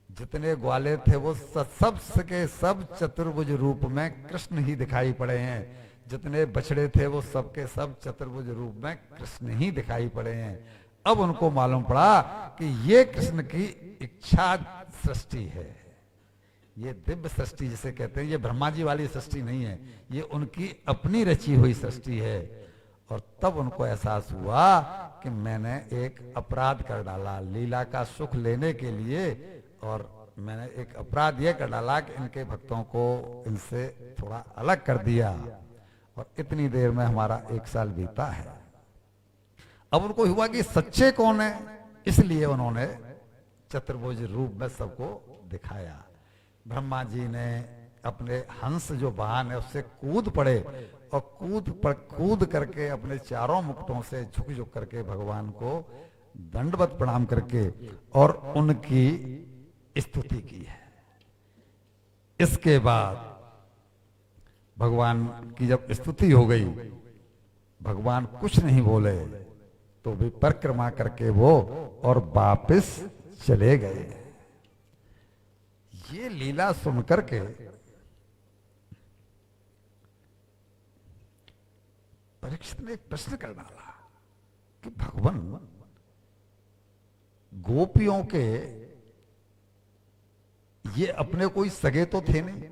जितने ग्वाले थे वो सब के सब चतुर्भुज रूप में कृष्ण ही दिखाई पड़े हैं। जितने बछड़े थे वो सब के सब चतुर्भुज रूप में कृष्ण ही दिखाई पड़े हैं। अब उनको मालूम पड़ा कि ये कृष्ण की इच्छा सृष्टि है, ये दिव्य सृष्टि जिसे कहते हैं, ये ब्रह्मा जी वाली सृष्टि नहीं है, ये उनकी अपनी रची हुई सृष्टि है। और तब उनको एहसास हुआ कि मैंने एक अपराध कर डाला लीला का सुख लेने के लिए, और मैंने एक अपराध यह कर डाला कि इनके भक्तों को इनसे थोड़ा अलग कर दिया। और इतनी देर में हमारा 1 साल बीता है। अब उनको हुआ कि सच्चे कौन है, इसलिए उन्होंने चतुर्भुज रूप में सबको दिखाया। ब्रह्मा जी ने अपने हंस जो वाहन है उससे कूद पड़े और कूद करके अपने चारों मुकुटों से झुक झुक करके भगवान को दंडवत प्रणाम करके और उनकी स्तुति की है। इसके बाद भगवान की जब स्तुति हो गई, भगवान कुछ नहीं बोले तो भी परिक्रमा करके वो और वापस चले गए। ये लीला सुनकर के परीक्षित ने एक प्रश्न कर डाला कि भगवान गोपियों के ये अपने कोई सगे तो थे नहीं,